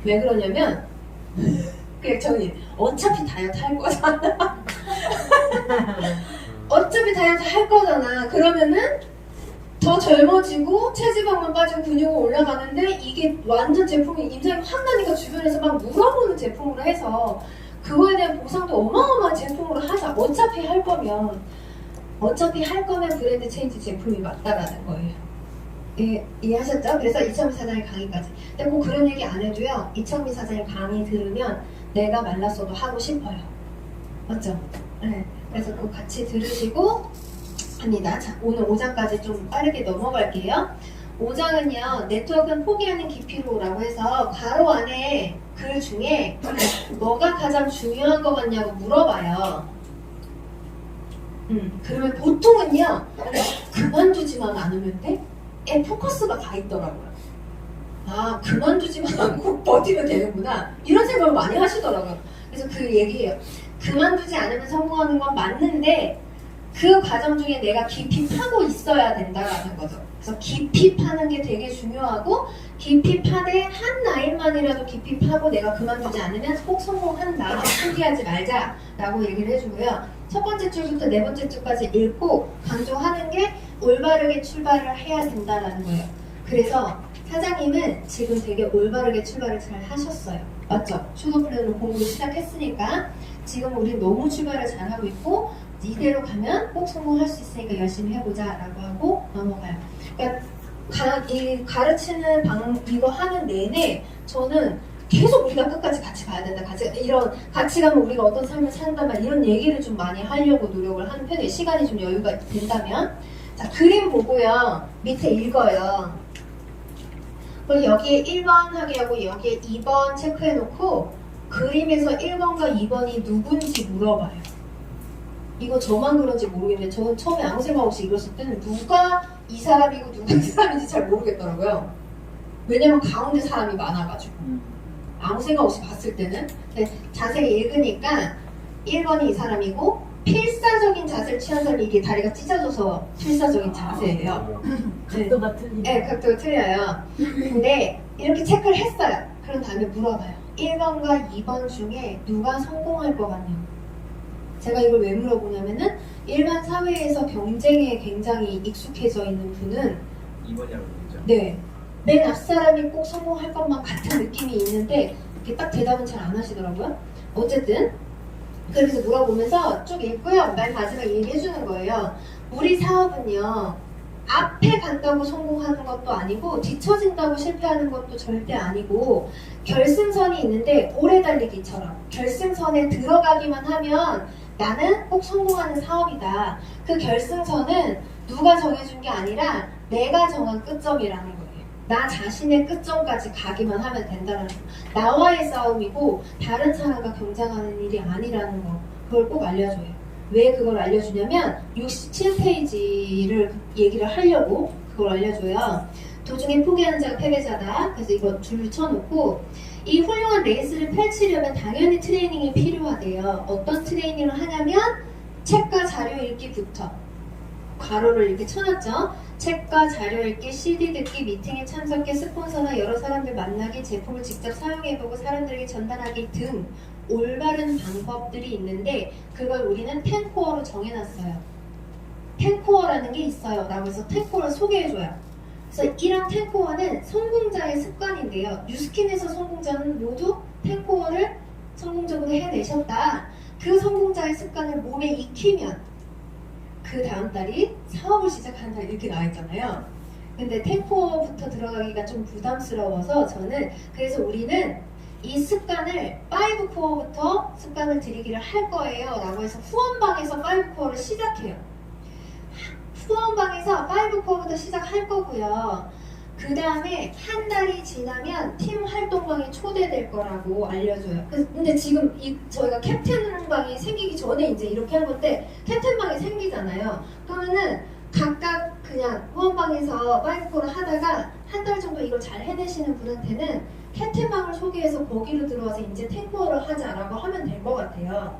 왜 그러냐면 그냥 저는 어차피 다이어트 할 거잖아. 어차피 다이어트 할 거잖아. 그러면은 더 젊어지고 체지방만 빠지고 근육은 올라가는데 이게 완전 제품이 임상이 확 나니까 주변에서 막 물어보는 제품으로 해서 그거에 대한 보상도 어마어마한 제품으로 하자. 어차피 할 거면 브랜드 체인지 제품이 맞다라는 거예요. 이해하셨죠? 그래서 이창미 사장의 강의까지. 근데 꼭 그런 얘기 안 해도요. 이창미 사장의 강의 들으면 내가 말랐어도 하고 싶어요. 맞죠? 네. 그래서 꼭 같이 들으시고 합니다. 자, 오늘 5장까지 좀 빠르게 넘어갈게요. 5장은요. 네트워크는 포기하는 깊이로라고 해서 괄호 안에 글 중에 뭐가 가장 중요한 것 같냐고 물어봐요. 그러면 보통은요. 그만두지만 않으면 돼? 포커스가 가 있더라고요. 아, 그만두지만 않고 버티면 되는구나. 이런 생각을 많이 하시더라고요. 그래서 그 얘기예요. 그만두지 않으면 성공하는 건 맞는데 그 과정 중에 내가 깊이 파고 있어야 된다라는 거죠. 그래서 깊이 파는 게 되게 중요하고 깊이 파되 한 라인만이라도 깊이 파고 내가 그만두지 않으면 꼭 성공한다. 포기하지 말자라고 얘기를 해주고요. 첫 번째 줄부터 네 번째 줄까지 읽고 강조하는 게 올바르게 출발을 해야 된다라는 거예요. 그래서 사장님은 지금 되게 올바르게 출발을 잘 하셨어요. 맞죠? 슈거 플랜으로 공부를 시작했으니까 지금 우리 너무 출발을 잘하고 있고 이대로 가면 꼭 성공할 수 있으니까 열심히 해보자 라고 하고 넘어가요. 그러니까 가르치는 이거 하는 내내 저는 계속 우리가 끝까지 같이 가야 된다. 같이 가면 우리가 어떤 삶을 산다. 이런 얘기를 좀 많이 하려고 노력을 하는 편이에요. 시간이 좀 여유가 된다면. 자, 그림 보고요. 밑에 읽어요. 그리고 여기에 1번 하게 하고 여기에 2번 체크해놓고 그림에서 1번과 2번이 누군지 물어봐요. 이거 저만 그런지 모르겠는데 저는 처음에 아무 생각 없이 읽었을 때는 누가 이 사람이고 누가 이 사람인지 잘 모르겠더라고요. 왜냐면 가운데 사람이 많아가지고 아무 생각 없이 봤을 때는. 근데 자세히 읽으니까 1번이 이 사람이고 필사적인 자세를 취한 사람이 이게 다리가 찢어져서 필사적인 자세예요. 각도가 틀리네. 네, 각도가 틀려요. 근데 이렇게 체크를 했어요. 그런 다음에 물어봐요. 1번과 2번 중에 누가 성공할 것 같냐고. 제가 이걸 왜 물어보냐면은 일반 사회에서 경쟁에 굉장히 익숙해져 있는 분은 2번이라고 그러죠. 네, 맨 앞사람이 꼭 성공할 것만 같은 느낌이 있는데 이렇게 딱 대답은 잘 안 하시더라고요. 어쨌든 그래서 물어보면서 쭉 읽고요. 맨 마지막에 얘기해주는 거예요. 우리 사업은요. 앞에 간다고 성공하는 것도 아니고 뒤처진다고 실패하는 것도 절대 아니고 결승선이 있는데 오래 달리기처럼 결승선에 들어가기만 하면 나는 꼭 성공하는 사업이다. 그 결승선은 누가 정해준 게 아니라 내가 정한 끝점이라는 거예요. 나 자신의 끝점까지 가기만 하면 된다는 거. 나와의 싸움이고 다른 사람과 경쟁하는 일이 아니라는 거. 그걸 꼭 알려줘요. 왜 그걸 알려주냐면 67페이지를 얘기를 하려고 그걸 알려줘요. 도중에 포기하는 자가 패배자다. 그래서 이거 줄 쳐놓고 이 훌륭한 레이스를 펼치려면 당연히 트레이닝이 필요하대요. 어떤 트레이닝을 하냐면 책과 자료 읽기부터 괄호를 이렇게 쳐놨죠. 책과 자료 읽기, CD 듣기, 미팅에 참석해 스폰서나 여러 사람들 만나기, 제품을 직접 사용해보고 사람들에게 전달하기 등 올바른 방법들이 있는데 그걸 우리는 10코어로 정해놨어요. 10코어라는 게 있어요. 라고 해서 10코어를 소개해줘요. 그래서 이런 10코어는 성공자의 습관인데요. 뉴스킨에서 성공자는 모두 10코어를 성공적으로 해내셨다. 그 성공자의 습관을 몸에 익히면 그 다음 달이 사업을 시작하는 달 이렇게 나와 있잖아요. 근데 10코어부터 들어가기가 좀 부담스러워서 저는 그래서 우리는 이 습관을 5코어부터 습관을 들이기를 할 거예요 라고 해서 후원방에서 5코어를 시작해요. 후원방에서 5코어부터 시작할 거고요. 그 다음에 한 달이 지나면 팀 활동방이 초대될 거라고 알려줘요. 근데 지금 저희가 캡틴방이 생기기 전에 이제 이렇게 한 건데 캡틴방이 생기잖아요. 그러면은 각각 그냥 후원방에서 5코어를 하다가 한 달 정도 이걸 잘 해내시는 분한테는 캡틴방을 소개해서 거기로 들어와서 이제 10코어를 하자라고 하면 될 것 같아요.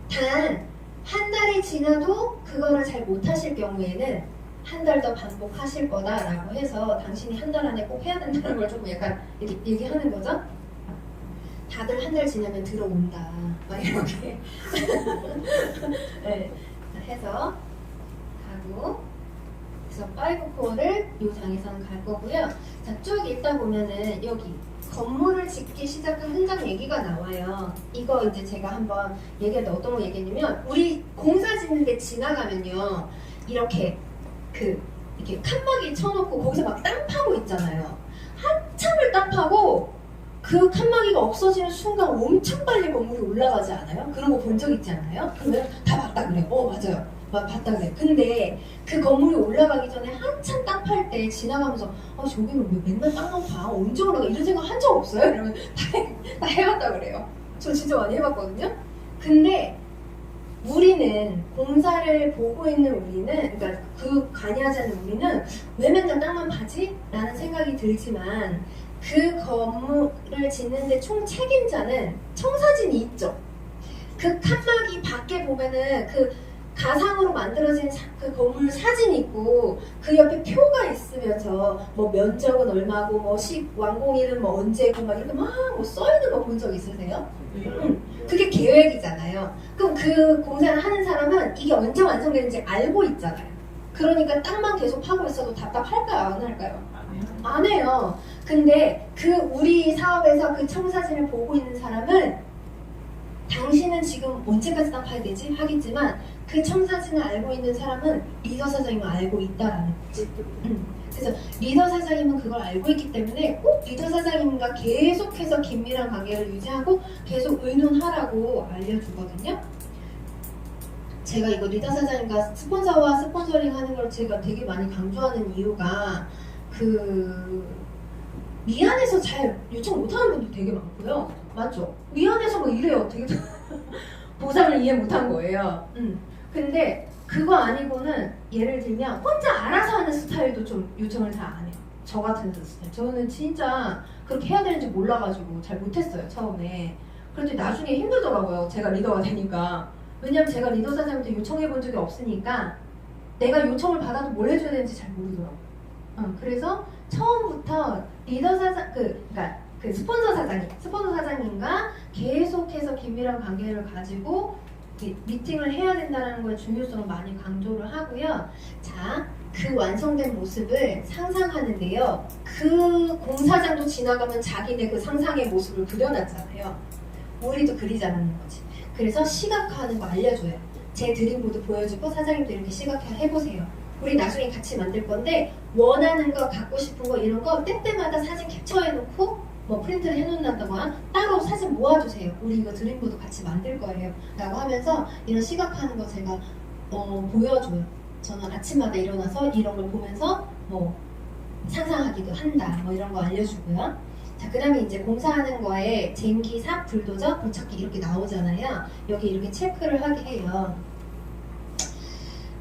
단 한 달이 지나도 그거를 잘 못하실 경우에는 한 달 더 반복하실 거다라고 해서 당신이 한 달 안에 꼭 해야 된다는 걸 조금 약간 이렇게 얘기하는 거죠. 다들 한 달 지나면 들어온다. 막 이렇게 네, 자, 해서 가고 그래서 5코어를 이 장에서는 갈 거고요. 자, 쭉 읽다 보면은 여기 건물을 짓기 시작한 현장 얘기가 나와요. 이거 이제 제가 한번 얘기할 때 어떤 거 얘기했냐면 우리 공사 짓는데 지나가면요 이렇게 이렇게 칸막이 쳐놓고 거기서 막 땅 파고 있잖아요. 한참을 땅 파고 그 칸막이가 없어지는 순간 엄청 빨리 건물이 올라가지 않아요? 그런 거 본 적 있지 않아요? 그러면 다 봤다 그래. 맞아요. 봤다 그래. 근데 그 건물이 올라가기 전에 한참 땅 팔 때 지나가면서 저기는 왜 맨날 땅만 파? 언제 올라가? 이런 생각 한 적 없어요? 이러면 다 해봤다 그래요. 저 진짜 많이 해봤거든요. 근데 우리는 공사를 보고 있는 우리는 그러니까 그 관여하지 않는 우리는 왜 맨날 땅만 파지? 라는 생각이 들지만 그 건물을 짓는데 총 책임자는 청사진이 있죠. 그 칸막이 밖에 보면은 그 가상으로 만들어진 그 건물 사진이 있고 그 옆에 표가 있으면서 뭐 면적은 얼마고 뭐 완공일은 뭐 언제고 막 이렇게 막 뭐 써있는 거 본 적 있으세요? 그게 계획이잖아요. 그럼 그 공사를 하는 사람은 이게 언제 완성되는지 알고 있잖아요. 그러니까 땅만 계속 파고 있어도 답답할까요? 안 할까요? 안 해요. 근데 그 우리 사업에서 그 청사진을 보고 있는 사람은 당신은 지금 언제까지 땅 파야 되지? 하겠지만 그 청사진을 알고 있는 사람은 리더 사장님은 알고 있다라는 거지. 그래서 리더 사장님은 그걸 알고 있기 때문에 꼭 리더 사장님과 계속해서 긴밀한 관계를 유지하고 계속 의논하라고 알려주거든요. 제가 이거 리더 사장님과 스폰서와 스폰서링 하는 걸 제가 되게 많이 강조하는 이유가 미안해서 잘 요청 못하는 분들 되게 많고요. 맞죠? 미안해서 뭐 이래요. 되게 보상을 이해 못한 거예요. 근데 그거 아니고는 예를 들면 혼자 알아서 하는 스타일도 좀 요청을 잘 안 해요. 저 같은 스타일. 저는 진짜 그렇게 해야 되는지 몰라가지고 잘 못했어요. 처음에. 그랬더니 나중에 힘들더라고요. 제가 리더가 되니까. 왜냐면 제가 리더 사장님한테 요청해 본 적이 없으니까 내가 요청을 받아도 뭘 해줘야 되는지 잘 모르더라고요. 그래서 처음부터 리더 사장, 그러니까 그 스폰서 사장님과 계속해서 긴밀한 관계를 가지고 미팅을 해야 된다는 걸 중요성을 많이 강조를 하고요. 자, 그 완성된 모습을 상상하는데요. 그 공사장도 지나가면 자기네 그 상상의 모습을 그려놨잖아요. 우리도 그리자는 거지. 그래서 시각화하는 거 알려줘요. 제 드림보드 보여주고 사장님도 이렇게 시각화 해보세요. 우리 나중에 같이 만들 건데 원하는 거, 갖고 싶은 거 이런 거 때때마다 사진 캡처해놓고 뭐 프린트를 해놓는다거나 따로 사진 모아주세요. 우리 이거 드림보드 같이 만들 거예요. 라고 하면서 이런 시각화하는 거 제가 보여줘요. 저는 아침마다 일어나서 이런 걸 보면서 뭐 상상하기도 한다. 뭐 이런 거 알려주고요. 자, 그 다음에 이제 공사하는 거에 쟁기, 삽, 불도저, 굴착기 이렇게 나오잖아요. 여기 이렇게 체크를 하게 해요.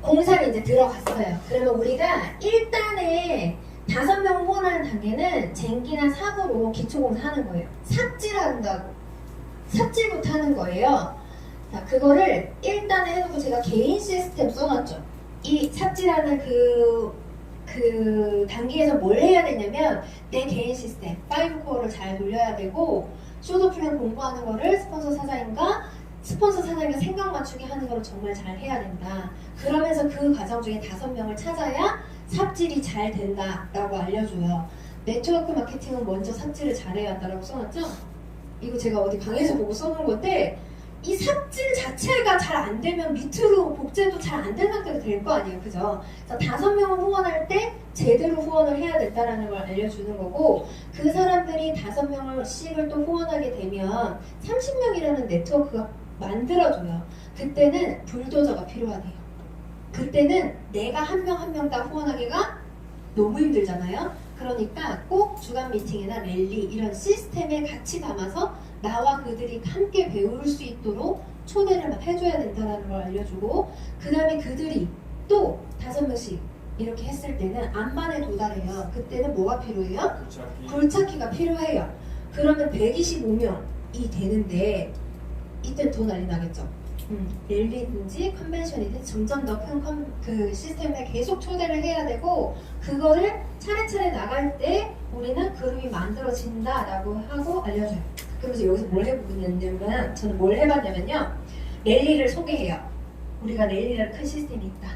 공사를 이제 들어갔어요. 그러면 우리가 1단에 5명 후원하는 단계는 쟁기나 삽으로 기초공사 하는 거예요. 삽질한다고. 삽질부터 하는 거예요. 자, 그거를 1단에 해놓고 제가 개인 시스템 써놨죠. 이 삽질하는 그 단계에서 뭘 해야 되냐면 내 개인 시스템 5코어를 잘 돌려야 되고 쇼도 플랜 공부하는 거를 스폰서 사장님과 생각 맞추기 하는 거를 정말 잘 해야 된다. 그러면서 그 과정 중에 5명을 찾아야 삽질이 잘 된다라고 알려줘요. 네트워크 마케팅은 먼저 삽질을 잘해야 한다라고 써놨죠? 이거 제가 어디 강의에서 보고 써놓은 건데 이 삽질 자체가 잘 안 되면 밑으로 복제도 잘 안 된 상태가 될 거 아니에요. 그죠? 그래서 5명을 후원할 때 제대로 후원을 해야 된다는 걸 알려주는 거고 그 사람들이 5명씩을 또 후원하게 되면 30명이라는 네트워크가 만들어줘요. 그때는 불도저가 필요하대요. 그때는 내가 한 명 한 명 다 후원하기가 너무 힘들잖아요. 그러니까 꼭 주간 미팅이나 랠리 이런 시스템에 같이 담아서 나와 그들이 함께 배울 수 있도록 초대를 막 해줘야 된다는 걸 알려주고 그 다음에 그들이 또 5명씩 이렇게 했을 때는 안반에 도달해요. 그때는 뭐가 필요해요? 굴착기가 필요해요. 그러면 125명이 되는데 이때 더 난리 나겠죠. 랠리든지 컨벤션이든지 점점 더 큰 그 시스템에 계속 초대를 해야 되고 그거를 차례차례 나갈 때 우리는 그룹이 만들어진다라고 하고 알려줘요. 그러면서 여기서 뭘 해보냐면 저는 뭘 해봤냐면요. 랠리를 소개해요. 우리가 랠리라는 큰 시스템이 있다.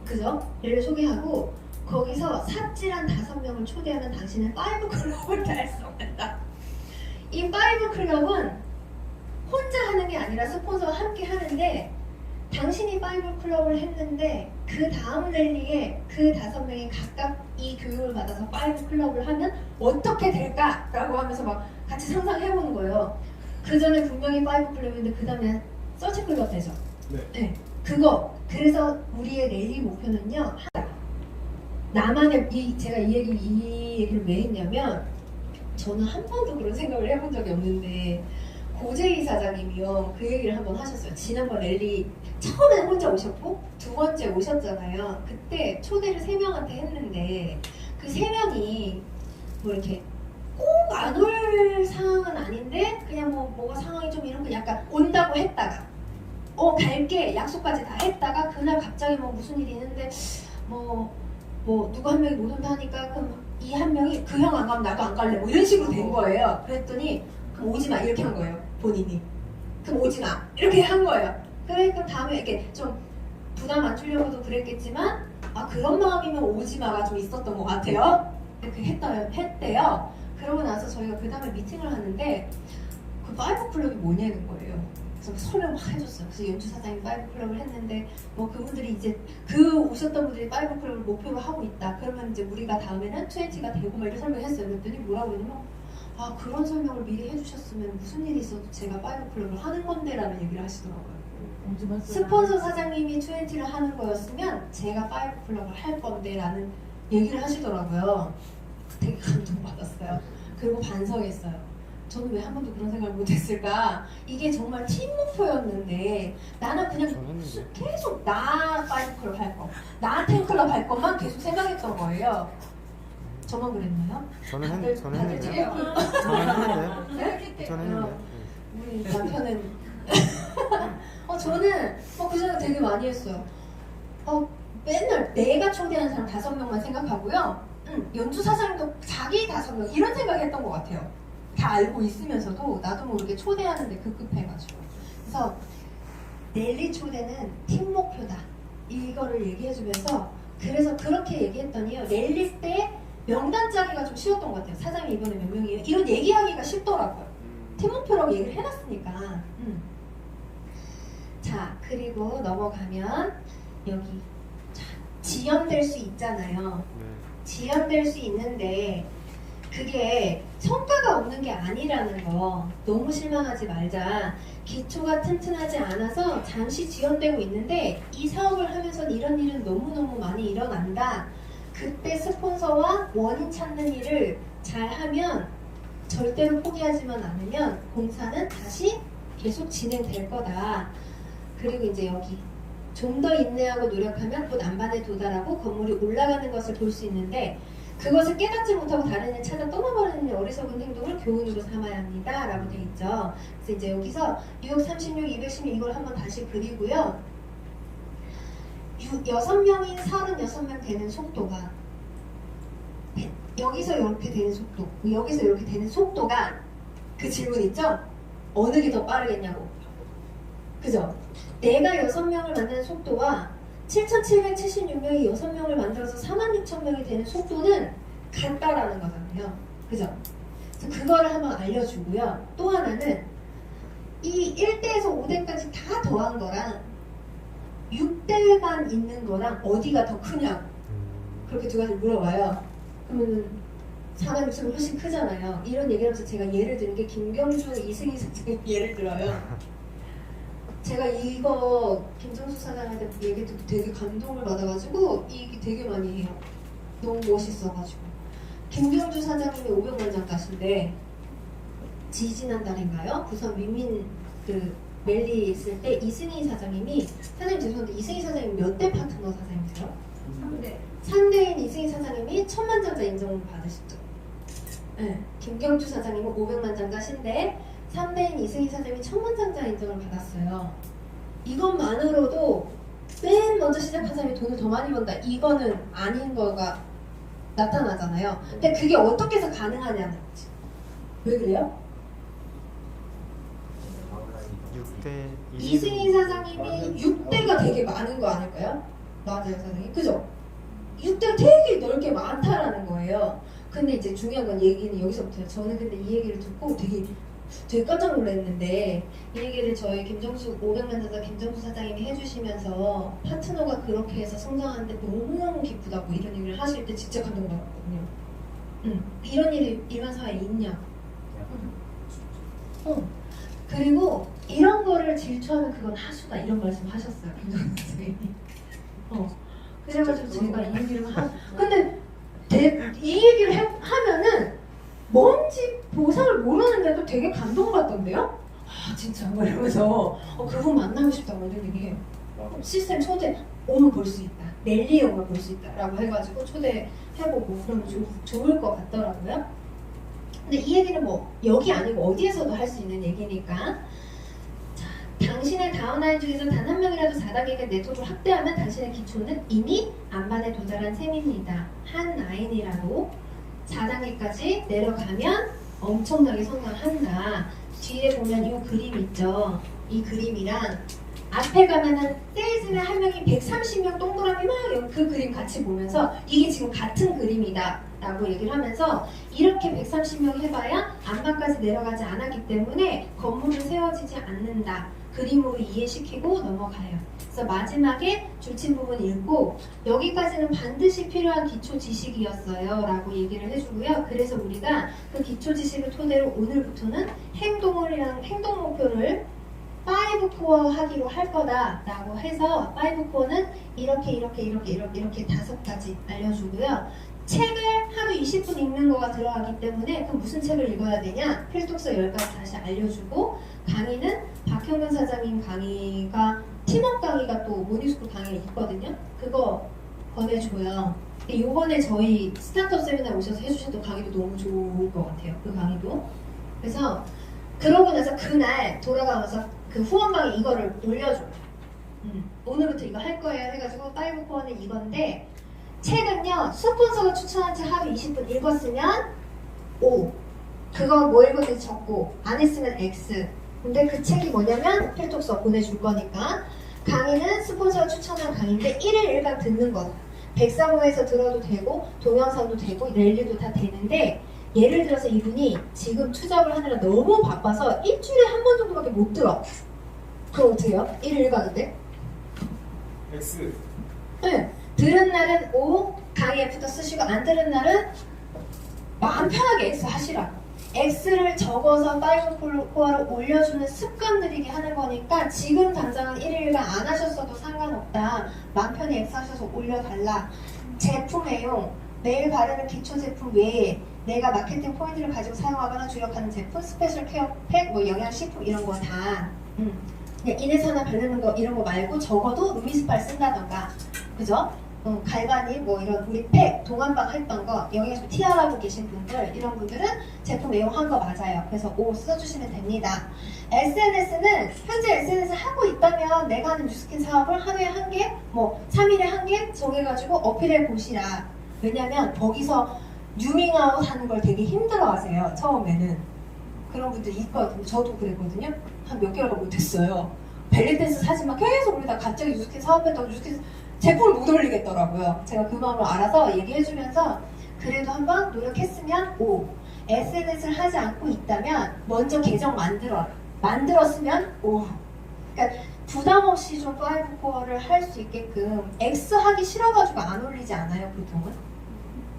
그죠? 랠리를 소개하고 거기서 삽질한 5명을 초대하면 당신은 5클럽을 달성한다. 이 5클럽은 혼자 하는 게 아니라 스폰서와 함께 하는데 당신이 5클럽을 했는데 그 다음 랠리에 그 5명이 각각 이 교육을 받아서 5클럽을 하면 어떻게 될까? 라고 하면서 막 같이 상상해보는 거예요. 그 전에 분명히 5클럽인데 그 다음에 서치클럽 되죠. 네. 그거. 그래서 우리의 랠리 목표는요. 나만의 제가 이 얘기를 왜 했냐면 저는 한 번도 그런 생각을 해본 적이 없는데 고재희 사장님이요 그 얘기를 한번 하셨어요. 지난번 랠리 처음에 혼자 오셨고 2번째 오셨잖아요. 그때 초대를 3명한테 했는데 그 3명이 뭐 이렇게 꼭 안 올 상황은 아닌데 그냥 뭐가 상황이 좀 이런 거 약간 온다고 했다가 갈게 약속까지 다 했다가 그날 갑자기 뭐 무슨 일이 있는데 뭐 누구 한 명이 못 온다 하니까 그럼 이 한 명이 그 형 안 가면 나도 안 갈래 뭐 이런 식으로 된 거예요. 그랬더니 그럼 오지 마 이렇게 한 거예요. 본인이. 그럼 오지 마 이렇게 한 거예요. 그래 그럼 다음에 이렇게 좀 부담 안 주려고도 그랬겠지만 그런 마음이면 오지 마가 좀 있었던 것 같아요. 이렇게 했대요. 그러고 나서 저희가 그 다음에 미팅을 하는데 그 5클럽이 뭐냐는 거예요. 그래서 설명 막 해줬어요. 그래서 연주 사장님 5클럽을 했는데 뭐 그분들이 이제 그 오셨던 분들이 5클럽을 목표로 하고 있다. 그러면 이제 우리가 다음에는 20가 되고 막 이렇게 설명했어요. 그랬더니 뭐라고 그러냐면 그런 설명을 미리 해주셨으면 무슨 일이 있어도 제가 5클럽을 하는 건데 라는 얘기를 하시더라고요. 스폰서 사장님이 20를 하는 거였으면 제가 5클럽을 할 건데 라는 얘기를 하시더라고요. 되게 감동받았어요. 그리고 반성했어요. 저는 왜 한 번도 그런 생각을 못했을까? 이게 정말 팀 목표였는데 나는 그냥 계속 나 5클럽 할 거, 나 10클럽 할 것만 계속 생각했던 거예요. 저만 그랬나요? 저는 다들 했는데요. 지금 저는 했는데요. 우리 남편은 저는 그 생각 되게 많이 했어요. 맨날 내가 초대하는 사람 5명만 생각하고요. 연주 사장님도 자기 5명 이런 생각했던 것 같아요. 다 알고 있으면서도 나도 모르게 초대하는데 급급해가지고. 그래서 랠리 초대는 팀 목표다. 이거를 얘기해주면서 그래서 그렇게 얘기했더니요. 랠리 때 명단 짜기가 좀 쉬웠던 것 같아요. 사장님 이번에 몇 명이에요? 이런 얘기하기가 쉽더라고요. 팀 목표라고 얘기를 해놨으니까. 자, 그리고 넘어가면 여기 지연될 수 있잖아요. 지연될 수 있는데 그게 성과가 없는 게 아니라는 거 너무 실망하지 말자. 기초가 튼튼하지 않아서 잠시 지연되고 있는데 이 사업을 하면서 이런 일은 너무너무 많이 일어난다. 그때 스폰서와 원인 찾는 일을 잘하면 절대로 포기하지만 않으면 공사는 다시 계속 진행될 거다. 그리고 이제 여기 좀 더 인내하고 노력하면 곧 안반에 도달하고 건물이 올라가는 것을 볼 수 있는데 그것을 깨닫지 못하고 다른 일 찾아 떠나버리는 어리석은 행동을 교훈으로 삼아야 합니다. 라고 돼 있죠. 그래서 이제 여기서 636, 216 이걸 한번 다시 그리고요. 6명인 36명 되는 속도가 여기서 이렇게 되는 속도, 여기서 이렇게 되는 속도가 그 질문 있죠? 어느 게 더 빠르겠냐고. 그죠? 내가 6명을 만드는 속도와 7,776명이 6명을 만들어서 46,000명이 되는 속도는 같다라는 거잖아요. 그죠? 그래서 그거를 한번 알려주고요. 또 하나는 이 1대에서 5대까지 다 더한 거랑 6대만 있는 거랑 어디가 더 크냐고 그렇게 두 가지 물어봐요. 그러면 46,000이 훨씬 크잖아요. 이런 얘기를 하면서 제가 예를 드는 게 김경주 이승희 선생님 예를 들어요. 제가 이거 김정수 사장한테 얘기 듣고 되게 감동을 받아가지고 이게 되게 많이 해요. 너무 멋있어가지고. 김경주 사장님이 500만 장가신데 지지난달인가요? 부산 민민 그 멜리 있을 때 이승희 사장님이 사장님 죄송한데 이승희 사장님 몇 대 파트너 사장님이세요? 3대. 3대인 이승희 사장님이 1000만 장자 인정을 받으셨죠. 네. 김경주 사장님은 500만 장가신데 3대인 이승희 사장님이 1000만 장자 인정을 받았어요. 이것만으로도 맨 먼저 시작한 사람이 돈을 더 많이 번다. 이거는 아닌 거가 나타나잖아요. 근데 그게 어떻게 해서 가능하냐는 거지. 왜 그래요? 6대 이승희 사장님이 6대가 되게 많은 거 아닐까요? 맞아요, 사장님. 그죠? 6대가 되게 넓게 많다라는 거예요. 근데 이제 중요한 건 얘기는 여기서부터요. 저는 근데 이 얘기를 듣고 되게 깜짝 놀랐는데, 이 얘기를 저희 김정수 500만 김정수 사장님이 해주시면서 파트너가 그렇게 해서 성장하는데 너무너무 기쁘다고 이런 얘기를 하실 때 진짜 감동받았거든요. 이런 일이 일반 사회에 있냐? 그리고 이런 거를 질투하면 그건 하수다 이런 말씀 하셨어요, 김정수 선생님이. 그래가지고 제가 이 얘기를 근데 이 얘기를 하면은 뭔지 보상을 모르는데도 되게 감동받던데요? 아 진짜 뭐 이러면서 그분 만나고 싶다고 이런 얘기해요. 시스템 초대 오면 볼 수 있다, 랠리에 오면 볼 수 있다 라고 해가지고 초대해보고 그러면 좋을 것 같더라고요. 근데 이 얘기는 뭐 여기 아니고 어디에서도 할 수 있는 얘기니까. 자, 당신의 다운라인 중에서 단 한 명이라도 4단계가 네트워크를 확대하면 당신의 기초는 이미 안반에 도달한 셈입니다. 한 라인이라도 4단계까지 내려가면 엄청나게 성장한다. 뒤에 보면 이 그림 있죠. 이 그림이랑 앞에 가면은 세일즈맨 한 명이 130명 동그라미 막 그 그림 같이 보면서 이게 지금 같은 그림이다 라고 얘기를 하면서 이렇게 130명 해봐야 안반까지 내려가지 않았기 때문에 건물은 세워지지 않는다. 그림으로 이해시키고 넘어가요. 그래서 마지막에 줄친 부분 읽고 여기까지는 반드시 필요한 기초 지식이었어요 라고 얘기를 해주고요. 그래서 우리가 그 기초 지식을 토대로 오늘부터는 행동 목표를 5코어 하기로 할 거다 라고 해서 5코어는 이렇게 5가지 알려주고요. 책을 하루 20분 읽는 거가 들어가기 때문에 그럼 무슨 책을 읽어야 되냐? 필독서 10가지 다시 알려주고, 강의는 박형근 사장님 강의가 팀업 강의가 또 모닝스쿨 강의가 있거든요. 그거 권해줘요. 요번에 저희 스타트업 세미나 오셔서 해주셨던 강의도 너무 좋을 것 같아요. 그 강의도. 그래서 그러고 나서 그날 돌아가면서 그 후원방에 이거를 올려줘요. 오늘부터 이거 할 거예요 해가지고 5코어는 이건데, 책은요 스폰서가 추천한 책 하루 20분 읽었으면 O, 그거 뭐 읽었는지 적고 안 했으면 X. 근데 그 책이 뭐냐면 필독서 보내줄 거니까. 강의는 스폰서가 추천한 강의인데 1일 1강 듣는 거다. 백사고에서 들어도 되고 동영상도 되고 랠리도 다 되는데, 예를 들어서 이분이 지금 투잡을 하느라 너무 바빠서 일주일에 한 번 정도밖에 못 들어. 그럼 어떻게 해요? 1일 1강인데? X. 네. 들은 날은 O, 강의 F도 쓰시고, 안 들은 날은 마음 편하게 X 하시라. X를 적어서 5코어를 올려주는 습관 들이게 하는 거니까 지금 당장은 1일 1강 안 하셨어도 상관없다. 마음 편히 X 하셔서 올려달라. 제품 애용, 매일 바르는 기초 제품 외에 내가 마케팅 포인트를 가지고 사용하거나 주력하는 제품, 스페셜 케어 팩, 뭐 영양식품 이런 거 다 그냥 인해서나 바르는 거 이런 거 말고 적어도 루미스팔 쓴다던가, 그죠? 갈바닉 뭐 이런 우리 팩 동안방 했던 거 영양식 티아라고 계신 분들, 이런 분들은 제품 애용한 거 맞아요. 그래서 O 써주시면 됩니다. SNS는 현재 SNS 하고 있다면 내가 하는 뉴스킨 사업을 하루에 한 개, 뭐 3일에 한 개 정해가지고 어필해 보시라. 왜냐면 거기서 뉴밍아웃 하는 걸 되게 힘들어 하세요. 처음에는. 그런 분들이 있거든요. 저도 그랬거든요. 한 몇 개월간 못했어요. 벨리댄스 사진만 계속 올리다가 갑자기 뉴스킨 사업했다고 뉴스킨 제품을 못 올리겠더라고요. 제가 그 마음을 알아서 얘기해주면서 그래도 한번 노력했으면 O. SNS를 하지 않고 있다면 먼저 계정 만들었으면 O. 그러니까 부담 없이 좀 5코어를 할 수 있게끔. X 하기 싫어가지고 안 올리지 않아요, 보통은?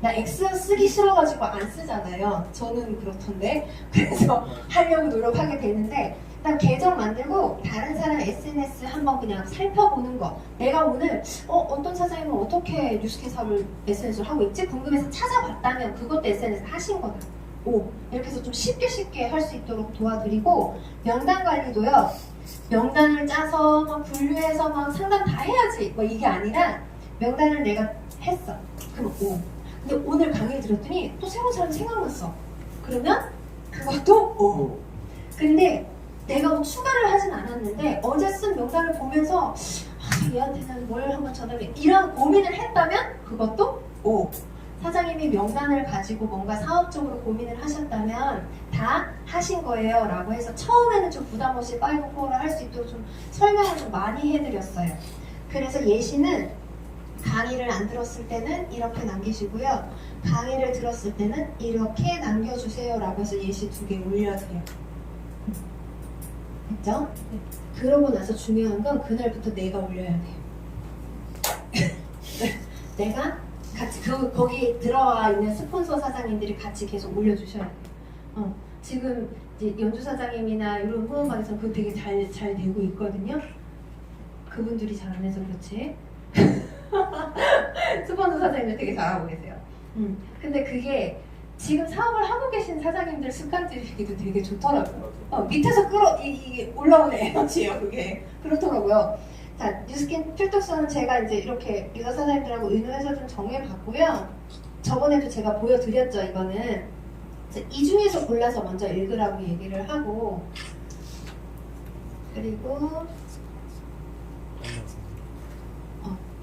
나 X 쓰기 싫어가지고 안 쓰잖아요. 저는 그렇던데. 그래서 하려고 노력하게 되는데, 일단 계정 만들고 다른 사람 SNS 한번 그냥 살펴보는 거. 내가 오늘 어떤 사장님은 어떻게 뉴스킨 사업을 SNS를 하고 있지? 궁금해서 찾아봤다면 그것도 SNS 하신 거다. O. 이렇게 해서 좀 쉽게 할 수 있도록 도와드리고, 명단 관리도요. 명단을 짜서 막 분류해서 막 상담 다 해야지 뭐 이게 아니라, 명단을 내가 했어. 그럼 O. 근데 오늘 강의를 들었더니 또 새로운 사람이 생각났어. 그러면 그것도 O. 근데 내가 뭐 추가를 하진 않았는데 어제 쓴 명단을 보면서 얘한테는 뭘 한번 전달해 이런 고민을 했다면 그것도 O. 사장님이 명단을 가지고 뭔가 사업적으로 고민을 하셨다면 다 하신 거예요 라고 해서 처음에는 좀 부담 없이 5-4를 할 수 있도록 좀 설명을 좀 많이 해드렸어요. 그래서 예시는 강의를 안 들었을 때는 이렇게 남기시고요. 강의를 들었을 때는 이렇게 남겨주세요 라고 해서 예시 2개 올려드려요. 됐죠? 그러고 나서 중요한 건 그날부터 내가 올려야 돼요. 내가 같이 거기 들어와 있는 스폰서 사장님들이 같이 계속 올려주셔야 돼요. 지금 이제 연주 사장님이나 이런 후원방에서 그거 되게 잘 되고 있거든요. 그분들이 잘 안 해서 그렇지. 스폰서 사장님들 되게 잘하고 계세요. 근데 그게 지금 사업을 하고 계신 사장님들 습관 들이기도 되게 좋더라고요. 밑에서 이게 올라오는 에너지예요, 그게. 그렇더라고요. 자, 뉴스킨 필독서는 제가 이제 이렇게 유사 사장님들하고 의논해서 좀 정해봤고요. 저번에도 제가 보여드렸죠, 이거는. 이 중에서 골라서 먼저 읽으라고 얘기를 하고, 그리고,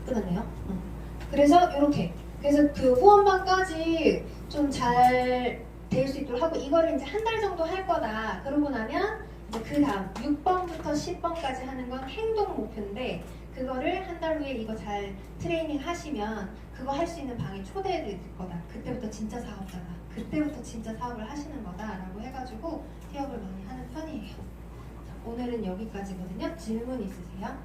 끝났네요. 그래서 이렇게. 그래서 그 후원방까지 좀 잘 될 수 있도록 하고, 이거를 이제 한 달 정도 할 거다. 그러고 나면, 이제 그 다음 6번부터 10번까지 하는 건 행동 목표인데, 그거를 한 달 후에 이거 잘 트레이닝 하시면, 그거 할 수 있는 방에 초대해 드릴 거다. 그때부터 진짜 사업자다. 그때부터 진짜 사업을 하시는 거다라고 해가지고, 티업을 많이 하는 편이에요. 자, 오늘은 여기까지거든요. 질문 있으세요?